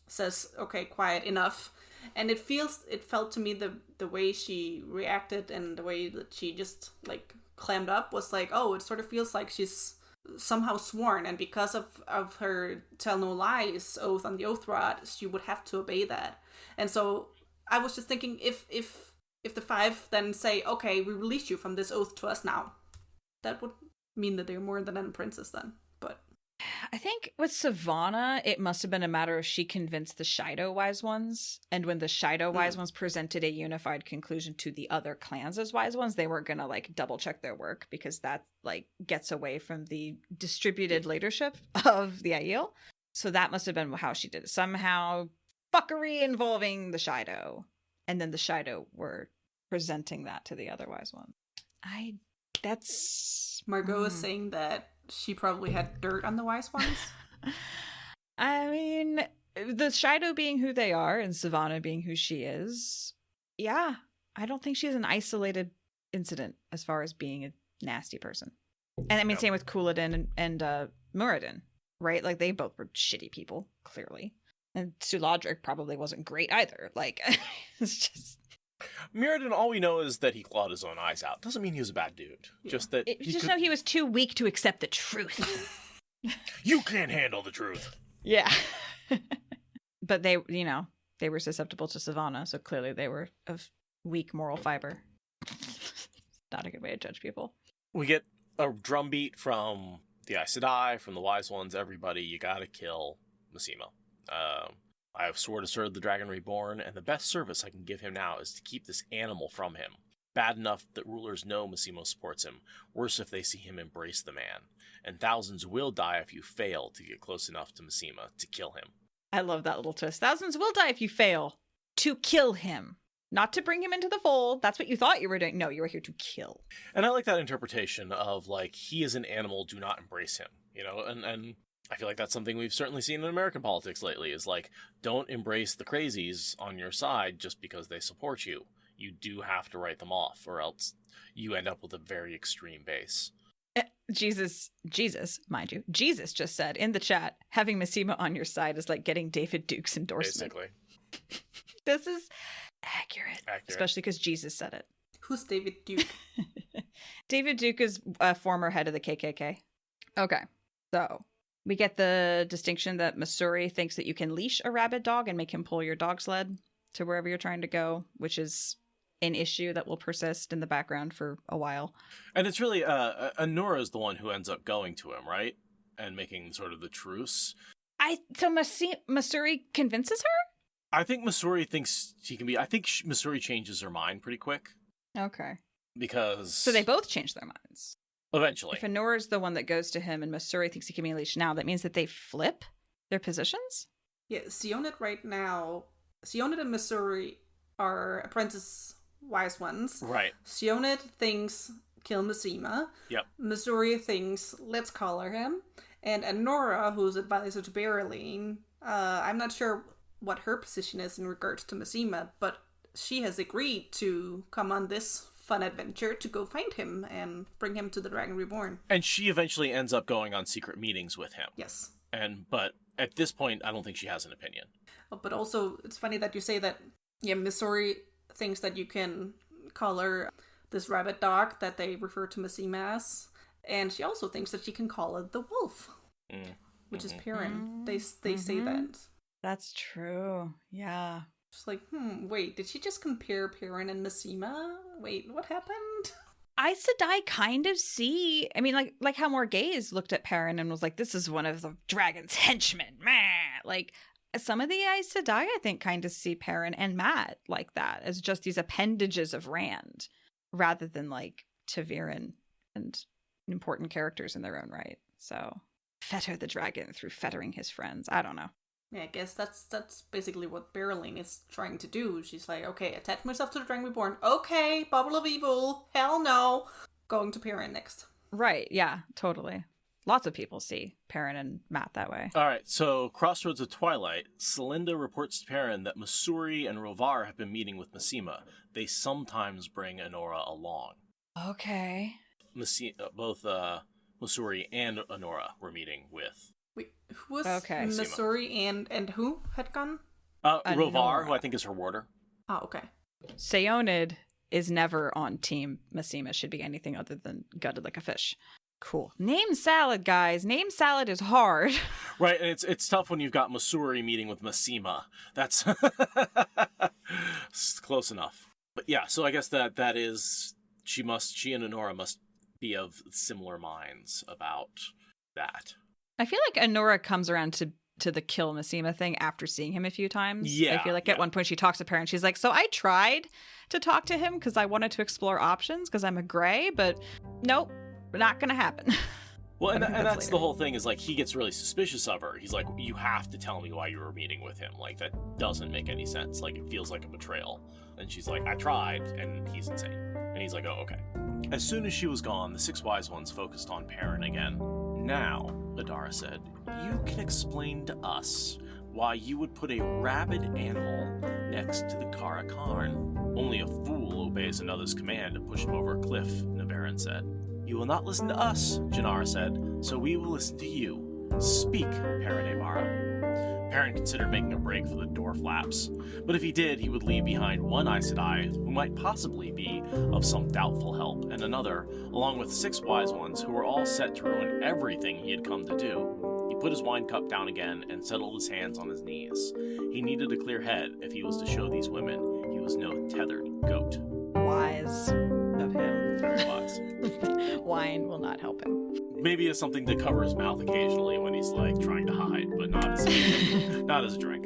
says, okay, quiet, enough. And it felt to me the way she reacted and the way that she just like clammed up was like, oh, it sort of feels like she's somehow sworn, and because of her tell no lies oath on the oath rod, she would have to obey that. And so I was just thinking, if the 5 then say, okay, we release you from this oath to us now, that would mean that they're more than a princess then. But I think with Savannah, it must have been a matter of she convinced the Shido wise ones, and when the Shido wise ones presented a unified conclusion to the other clans as wise ones, they weren't gonna like double check their work, because that like gets away from the distributed leadership of the Aiel. So that must have been how she did it. Somehow fuckery involving the Shido, and then the Shido were presenting that to the other wise ones. Margot is saying that she probably had dirt on the wise ones. I mean, the Shido being who they are and Savannah being who she is, yeah, I don't think she's an isolated incident as far as being a nasty person. And I mean, same with Cooladin and Muradin, right? Like, they both were shitty people, clearly. And Suladric probably wasn't great either. Like, it's just... Muradin, all we know is that he clawed his own eyes out. Doesn't mean he was a bad dude. Yeah. Just that know he was too weak to accept the truth. You can't handle the truth. Yeah. But they were susceptible to Savannah, so clearly they were of weak moral fiber. Not a good way to judge people. We get a drumbeat from the Aes Sedai, from the Wise Ones, everybody. You gotta kill Massimo. I have swore to serve the Dragon Reborn, and the best service I can give him now is to keep this animal from him. Bad enough that rulers know Massimo supports him, worse if they see him embrace the man. And thousands will die if you fail to get close enough to Massimo to kill him. I love that little twist. Thousands will die if you fail to kill him. Not to bring him into the fold. That's what you thought you were doing. No, you were here to kill. And I like that interpretation of, like, he is an animal, do not embrace him. You know, and I feel like that's something we've certainly seen in American politics lately, is like, don't embrace the crazies on your side just because they support you. You do have to write them off, or else you end up with a very extreme base. Jesus, mind you, Jesus just said in the chat, having Massimo on your side is like getting David Duke's endorsement. Basically. This is accurate. Especially because Jesus said it. Who's David Duke? David Duke is a former head of the KKK. Okay, so we get the distinction that Missouri thinks that you can leash a rabid dog and make him pull your dog sled to wherever you're trying to go, which is an issue that will persist in the background for a while. And it's really, Anora's the one who ends up going to him, right? And making sort of the truce. So Missouri convinces her? I think Missouri thinks she can be, I think Missouri changes her mind pretty quick. Okay. Because... So they both change their minds. Eventually. If Anora's the one that goes to him and Missouri thinks he can be unleashed now, that means that they flip their positions? Yeah, Sioned right now, Sioned and Missouri are apprentice wise ones. Right. Sioned thinks kill Massima. Yep. Missouri thinks let's collar him. And Anora, who's advisor to Berylene, I'm not sure what her position is in regards to Massima, but she has agreed to come on this fun adventure to go find him and bring him to the Dragon Reborn. And she eventually ends up going on secret meetings with him. Yes. But at this point, I don't think she has an opinion. Oh, but also, it's funny that you say that, yeah, Missouri thinks that you can collar this rabbit dog that they refer to Massima as, and she also thinks that she can collar the wolf, which is Perrin. They say that. That's true. Yeah. Just like, wait, did she just compare Perrin and Massima? Wait, what happened? Aes Sedai kind of see, I mean, like how Morghese looked at Perrin and was like, this is one of the dragon's henchmen. Meh. Like, some of the Aes Sedai, I think, kind of see Perrin and Matt like that, as just these appendages of Rand, rather than like Ta'Veren and important characters in their own right. So, fetter the dragon through fettering his friends. I don't know. Yeah, I guess that's basically what Berylene is trying to do. She's like, okay, attach myself to the Dragon Reborn. Okay, bubble of evil. Hell no. Going to Perrin next. Right, yeah, totally. Lots of people see Perrin and Matt that way. All right, so Crossroads of Twilight, Celinda reports to Perrin that Missouri and Rovar have been meeting with Massima. They sometimes bring Anora along. Okay. Both Missouri and Anora were meeting with. Wait, who was Missouri and who had gone? Rovar, who I think is her warder. Oh, okay. Sioned is never on Team Massima, should be anything other than gutted like a fish. Cool. Name salad, guys. Name salad is hard. Right, and it's tough when you've got Missouri meeting with Massima. That's close enough. But yeah, so I guess that is she and Anora must be of similar minds about that. I feel like Anora comes around to the kill Massima thing after seeing him a few times. Yeah. I feel like at one point she talks to Perrin. She's like, so I tried to talk to him because I wanted to explore options because I'm a gray, but nope, not going to happen. Well, and that's the whole thing is like he gets really suspicious of her. He's like, you have to tell me why you were meeting with him. Like, that doesn't make any sense. Like, it feels like a betrayal. And she's like, I tried, and he's insane. And he's like, oh, okay. As soon as she was gone, the Six Wise Ones focused on Perrin again. Now, Adara said, you can explain to us why you would put a rabid animal next to the Kara Karn. Only a fool obeys another's command to push him over a cliff, Navarin said. You will not listen to us, Janara said, so we will listen to you. Speak, Perrin Amara. Perrin considered making a break for the door flaps, but if he did, he would leave behind one Aes Sedai who might possibly be of some doubtful help, and another, along with 6 wise ones who were all set to ruin everything he had come to do. He put his wine cup down again and settled his hands on his knees. He needed a clear head if he was to show these women he was no tethered goat. Wise of him. Very wise. Wine will not help him. Maybe as something to cover his mouth occasionally when he's like trying to hide, but not as a drink.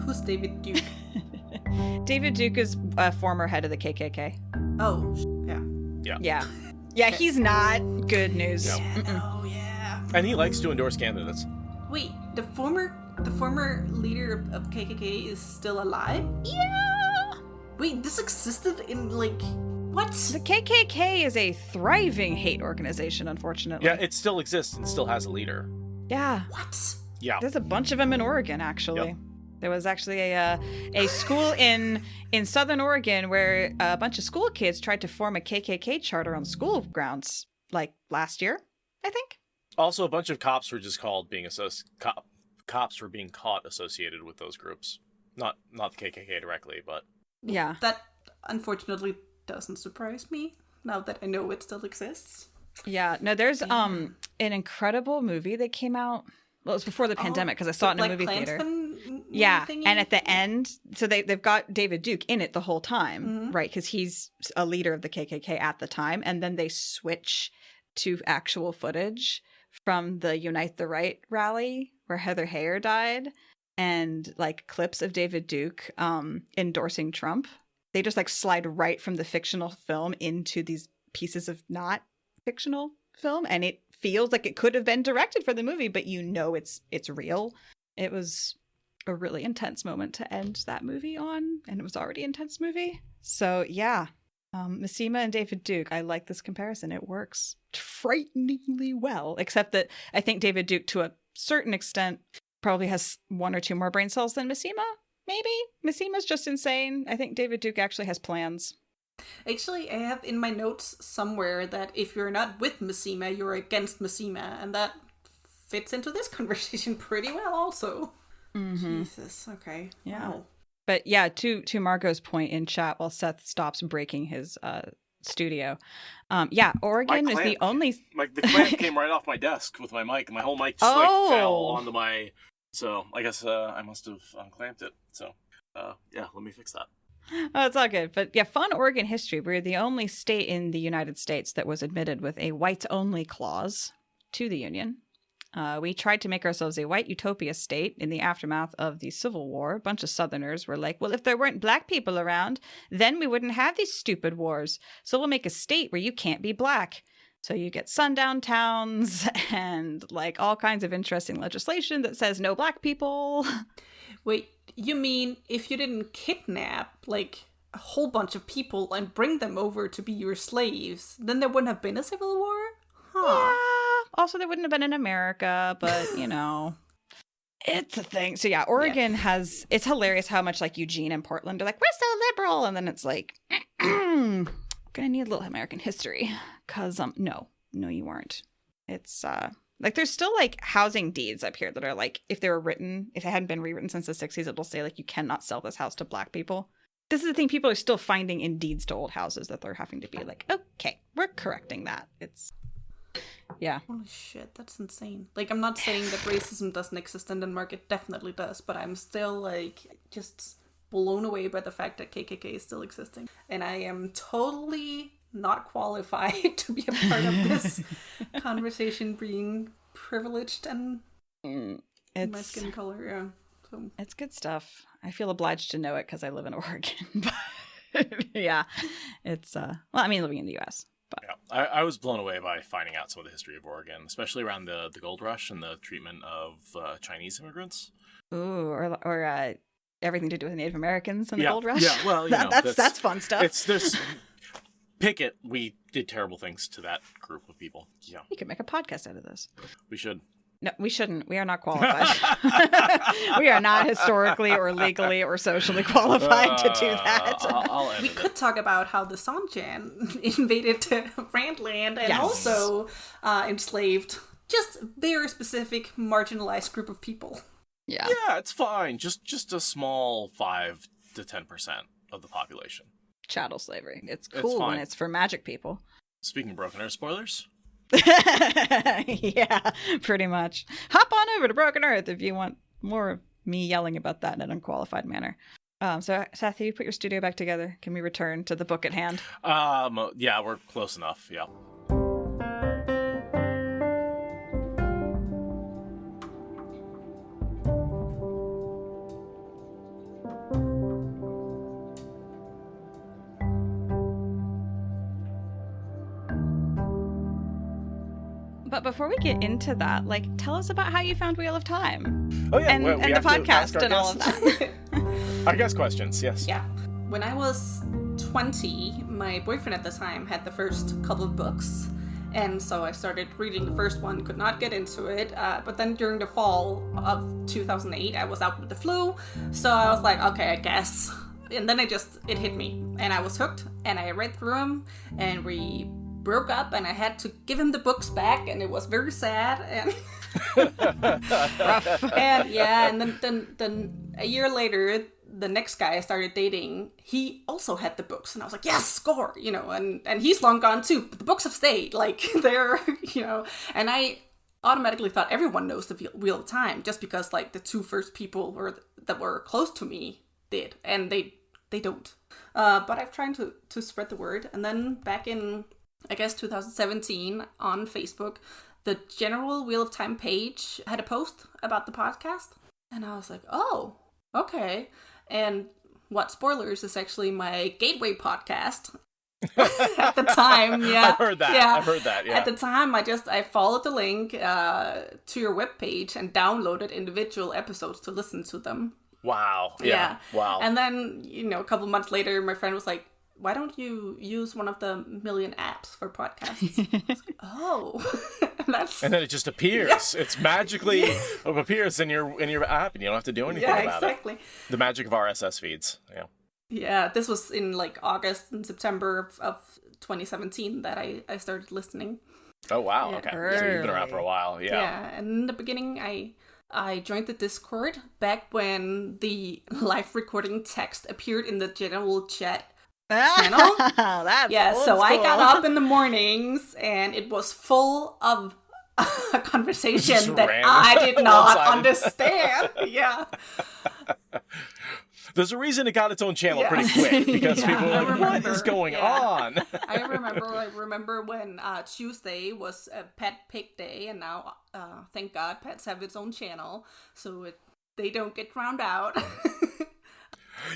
Who's David Duke? David Duke is a former head of the KKK. Oh, yeah. Yeah. Yeah, he's not good news. No. Yeah, no, yeah. And he likes to endorse candidates. Wait, the former leader of KKK is still alive? Yeah. Wait, this existed in, like, what? The KKK is a thriving hate organization, unfortunately. Yeah, it still exists and still has a leader. Yeah. What? Yeah. There's a bunch of them in Oregon, actually. Yep. There was actually a school in Southern Oregon where a bunch of school kids tried to form a KKK charter on school grounds, like last year, I think. Also, a bunch of cops were just called being cops were being caught associated with those groups. Not the KKK directly, but Yeah. That unfortunately doesn't surprise me now that I know it still exists. Yeah. No, there's an incredible movie that came out. Well, it was before the pandemic because I saw it in a movie theater. Yeah, Thingy? and at the end, so they've got David Duke in it the whole time, right? Because he's a leader of the KKK at the time, and then they switch to actual footage from the Unite the Right rally where Heather Heyer died, and like clips of David Duke endorsing Trump. They just like slide right from the fictional film into these pieces of not fictional film, and it feels like it could have been directed for the movie, but you know it's real. It was a really intense moment to end that movie on, and it was already an intense movie. So yeah, Missima and David Duke, I like this comparison. It works frighteningly well, except that I think David Duke, to a certain extent, probably has one or two more brain cells than Missima. Maybe Missima's just insane. I think David Duke actually has plans. Actually, I have in my notes somewhere that if you're not with Missima, you're against Missima, and that fits into this conversation pretty well also. Mm-hmm. Jesus, okay. Yeah. Wow. But yeah, to Margot's point in chat, while Seth stops breaking his studio, Oregon is the only. the clamp came right off my desk with my mic, and my whole mic just fell onto my. So I guess I must have unclamped it. So let me fix that. Oh, it's all good. But yeah, fun Oregon history. We're the only state in the United States that was admitted with a whites-only clause to the Union. We tried to make ourselves a white utopia state in the aftermath of the Civil War. A bunch of Southerners were like, well, if there weren't black people around, then we wouldn't have these stupid wars. So we'll make a state where you can't be black. So you get sundown towns and like all kinds of interesting legislation that says no black people. Wait, you mean if you didn't kidnap, like, a whole bunch of people and bring them over to be your slaves, then there wouldn't have been a civil war? Huh. Yeah. Also, there wouldn't have been in America, but, you know, it's a thing. So yeah, Oregon has, it's hilarious how much like Eugene and Portland are like, we're so liberal. And then it's like, gonna need a little American history. Because, no, you weren't. It's, like, there's still, like, housing deeds up here that are, like, if they hadn't been rewritten since the 60s, it'll say, like, you cannot sell this house to black people. This is the thing people are still finding in deeds to old houses that they're having to be like, okay, we're correcting that. It's, yeah. Holy shit, that's insane. Like, I'm not saying that racism doesn't exist in Denmark, it definitely does, but I'm still, like, just blown away by the fact that KKK is still existing. And I am totally not qualified to be a part of this conversation, being privileged and my skin color. Yeah, so it's good stuff. I feel obliged to know it because I live in Oregon. But yeah, it's living in the U.S. But yeah, I was blown away by finding out some of the history of Oregon, especially around the gold rush and the treatment of Chinese immigrants. Ooh, or everything to do with Native Americans and the gold rush. Yeah, well, that's fun stuff. There's Pickett, we did terrible things to that group of people. Yeah. We could make a podcast out of this. We should. No, we shouldn't. We are not qualified. We are not historically or legally or socially qualified to do that. We could talk about how the Sanjan invaded Randland and also enslaved just very specific marginalized group of people. Yeah. Yeah, it's fine. Just a small 5 to 10% of the population. Chattel slavery. It's cool when it's for magic people. Speaking of Broken Earth spoilers. Yeah, pretty much. Hop on over to Broken Earth if you want more of me yelling about that in an unqualified manner. So, Seth, you put your studio back together. Can we return to the book at hand? Yeah, we're close enough. Yeah. But before we get into that, like, tell us about how you found Wheel of Time. Oh, yeah. And, well, we and the have to ask podcast our and all of guests. that. Our guest questions, yes. Yeah. When I was 20, my boyfriend at the time had the first couple of books. And so I started reading the first one, could not get into it. But then during the fall of 2008, I was out with the flu. So I was like, okay, I guess. And then it hit me. And I was hooked. And I read through them. And we broke up. And I had to give him the books back. And it was very sad. And and yeah, and then a year later, the next guy I started dating, he also had the books, and I was like, yes, score, and he's long gone too, but the books have stayed, like, they're, and I automatically thought everyone knows the Wheel of Time, just because, like, the two first people that were close to me did, and they don't. But I've tried to spread the word, and then back in, I guess, 2017 on Facebook, the general Wheel of Time page had a post about the podcast, and I was like, oh, okay. And What Spoilers is actually my gateway podcast. At the time, yeah. I've heard that. Yeah. I've heard that, yeah. At the time, I followed the link to your webpage and downloaded individual episodes to listen to them. Wow. Yeah. Wow. And then, a couple months later, my friend was like, why don't you use one of the million apps for podcasts? I was like, oh. And then it just appears. Yeah. It's magically appears in your app, and you don't have to do anything about exactly. it. The magic of RSS feeds. Yeah. Yeah, this was in like August and September of 2017 that I started listening. Oh, wow. Yeah. Okay. So you've been around for a while. Yeah. Yeah, and in the beginning, I joined the Discord back when the live recording text appeared in the general chat channel. That's old so school. I got up in the mornings and it was full of a conversation that I did not understand. Yeah. There's a reason it got its own channel pretty quick, because people were like, what is going on? I remember when Tuesday was Pet Pig Day, and now, thank God, pets have its own channel, so they don't get drowned out.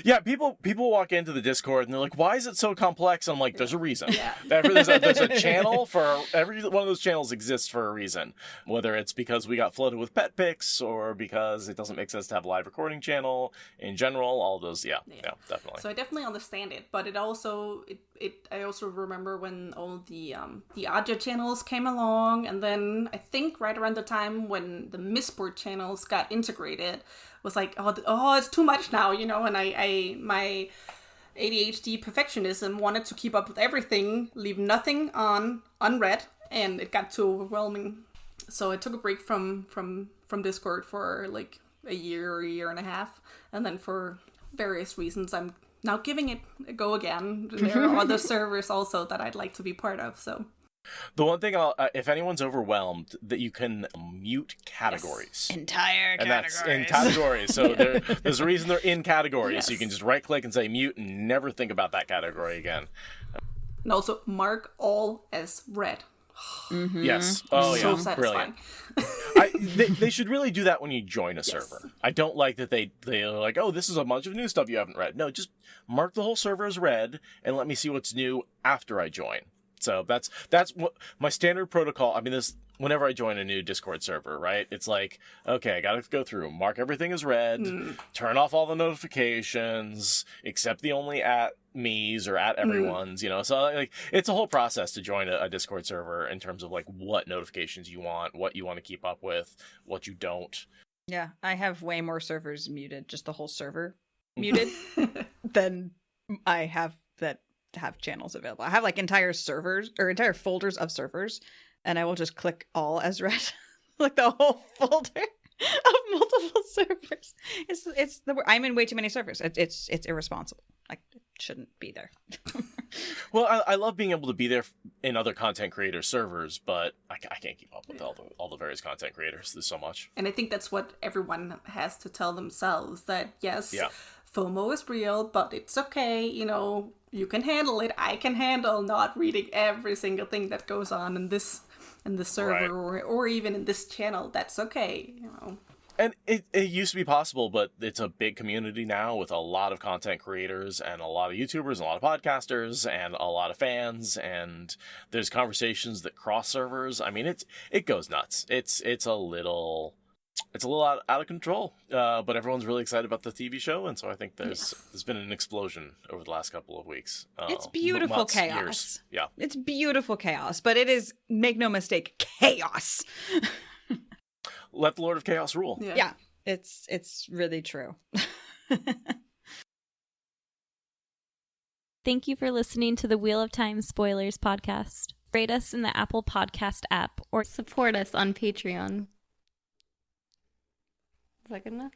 Yeah, people walk into the Discord and they're like, why is it so complex? I'm like, there's a reason. Yeah. There's a channel for every one of those channels exists for a reason. Whether it's because we got flooded with pet pics or because it doesn't make sense to have a live recording channel in general, all those, yeah, definitely. So I definitely understand it, but I also remember when all the audio channels came along, and then I think right around the time when the Missport channels got integrated, was like, oh, it's too much now, and my ADHD perfectionism wanted to keep up with everything, leave nothing unread, and it got too overwhelming. So I took a break from Discord for like a year and a half, and then for various reasons, I'm now giving it a go again. There are other servers also that I'd like to be part of, so. The one thing, if anyone's overwhelmed, that you can mute categories. Yes. Entire categories. And that's in categories. So there's a reason they're in categories. Yes. So you can just right-click and say mute and never think about that category again. And also mark all as read. Mm-hmm. Yes. Oh, so yeah. satisfying. Brilliant. They should really do that when you join a server. I don't like that they're like, oh, this is a bunch of new stuff you haven't read. No, just mark the whole server as read and let me see what's new after I join. So that's what my standard protocol. I mean, whenever I join a new Discord server, right? It's like, okay, I got to go through, mark everything as read, turn off all the notifications, except the only at me's or at everyone's, So like, it's a whole process to join a Discord server in terms of like what notifications you want, what you want to keep up with, what you don't. Yeah, I have way more servers muted, just the whole server muted, than I have that have channels available. I have like entire servers or entire folders of servers, and I will just click all as read, like the whole folder of multiple servers. I'm in way too many servers. It's irresponsible. Like, it shouldn't be there. Well, I love being able to be there in other content creator servers, but I can't keep up with all the various content creators. There's so much. And I think that's what everyone has to tell themselves, that yes, FOMO is real, but it's okay, you can handle it. I can handle not reading every single thing that goes on in this server, right, or even in this channel. That's okay, And it used to be possible, but it's a big community now with a lot of content creators and a lot of YouTubers and a lot of podcasters and a lot of fans, and there's conversations that cross servers. I mean, it goes nuts. It's a little out of control, but everyone's really excited about the TV show, and so I think there's been an explosion over the last couple of weeks. It's beautiful months, chaos. years. Yeah, it's beautiful chaos, but it is, make no mistake, chaos. let the Lord of Chaos rule. Yeah, it's really true. Thank you for listening to the Wheel of Time Spoilers podcast. Rate us in the Apple Podcast app or support us on Patreon. Is that good enough?